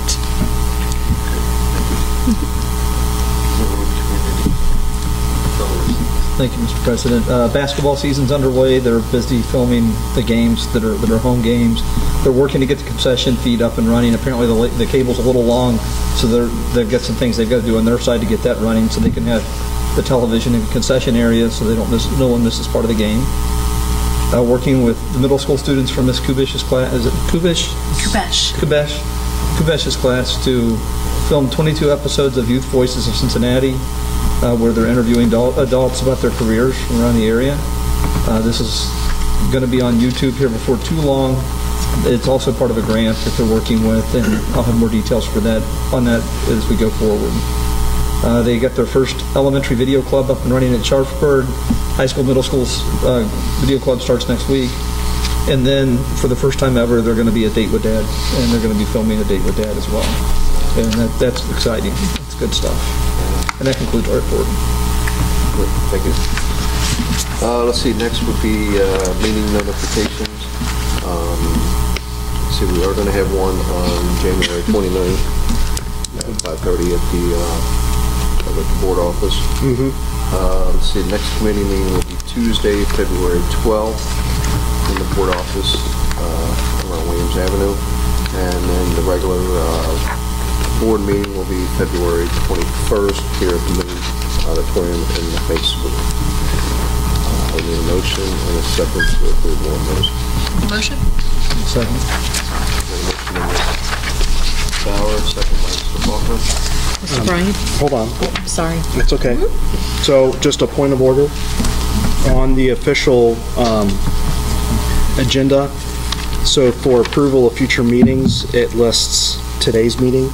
Thank you, Mr. President. Basketball season's underway. They're busy filming the games that are home games. They're working to get the concession feed up and running. Apparently the cable's a little long, so they've got some things they've got to do on their side to get that running so they can have the television in the concession area so no one misses part of the game. Working with the middle school students from Miss Kubish's class. Is it Kubish? Kubesh. Kubish's class to film 22 episodes of Youth Voices of Cincinnati, where they're interviewing adults about their careers from around the area. This is going to be on YouTube here before too long. It's also part of a grant that they're working with, and I'll have more details on that as we go forward. They got their first elementary video club up and running at Sharpsburg. High school, middle school's video club starts next week. And then, for the first time ever, they're going to be a Date with Dad, and they're going to be filming a Date with Dad as well. And that's exciting. It's good stuff. And that concludes our report. Good, thank you. Let's see, next would be meeting notifications. Let's see, we are going to have one on January 29th at 5:30 at the board office. Let's see, next committee meeting will be Tuesday, February 12th in the board office around Williams Avenue. And then the regular board meeting will be February 21st here at the Middle Auditorium in the basement. I need a motion and a second to approve one of those. Motion? Second. Motion by Ms. Bauer, second by Mr. Faulkner. Mr. Bryant? Hold on. Sorry. It's okay. So, just a point of order. on the official agenda, so for approval of future meetings, it lists today's meeting.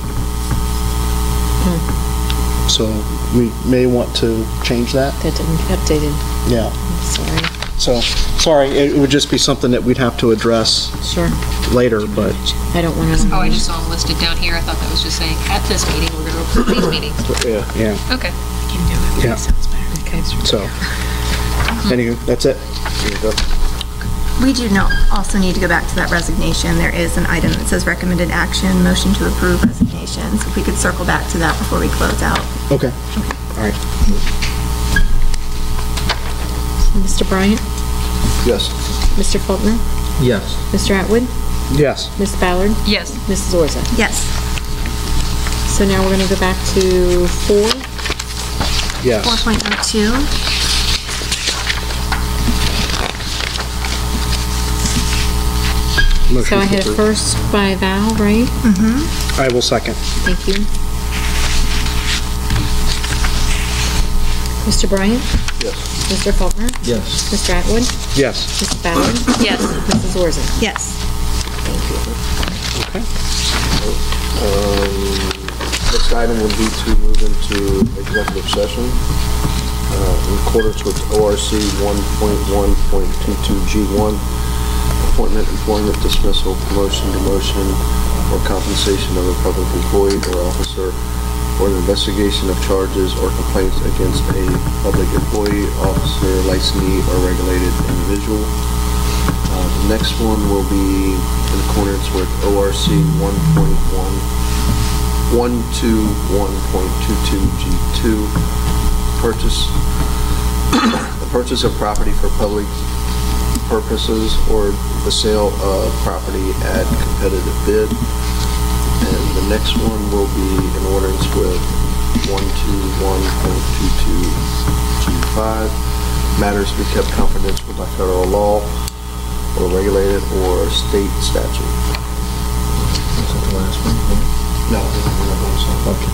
So we may want to change that. That didn't get updated. Yeah. Sorry. So, sorry, it would just be something that we'd have to address Sure. later, but I don't want to. Oh, I just saw them listed down here. I thought that was just saying, at this meeting, we're going to approve these meetings. yeah. Okay. Yeah. Okay. So, anywho, that's it. We do not also need to go back to that resignation. There is an item that says recommended action, motion to approve resignations. If we could circle back to that before we close out. Okay. All right. Mr. Bryant? Yes. Mr. Faulkner? Yes. Mr. Atwood? Yes. Ms. Ballard? Yes. Mrs. Orza? Yes. So now we're going to go back to 4. Yes. 4.02. Motion So I to had a approve. first by Val, right? I will second. Thank you. Mr. Bryant? Yes. Mr. Faulkner? Yes. Mr. Atwood? Yes. Ms. Ballard? Yes. Mrs. Orza? Yes. Okay. Next item would be to move into executive session in accordance with ORC 1.1.22G1, appointment, employment, dismissal, promotion, demotion, or compensation of a public employee or officer, or an investigation of charges or complaints against a public employee, officer, licensee, or regulated individual. The next one will be in accordance with ORC 1.121.22G2, the purchase of property for public purposes or the sale of property at competitive bid. And the next one will be in accordance with 121.22G5, matters to be kept confidential by federal law or regulated or state statute. Is that the last one? No, we're not going to sign. Okay.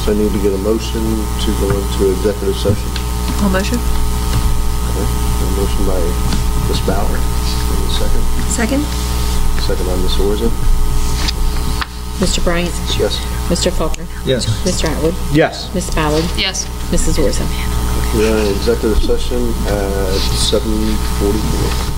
So I need to get a motion to go into executive session. All motion? Okay. A motion by Ms. Ballard. Any second? Second? Second by Ms. Orza. Mr. Bryant? Yes. Mr. Faulkner? Yes. Mr. Atwood? Yes. Ms. Ballard? Yes. Mrs. Orza? We are in executive session at 7:44.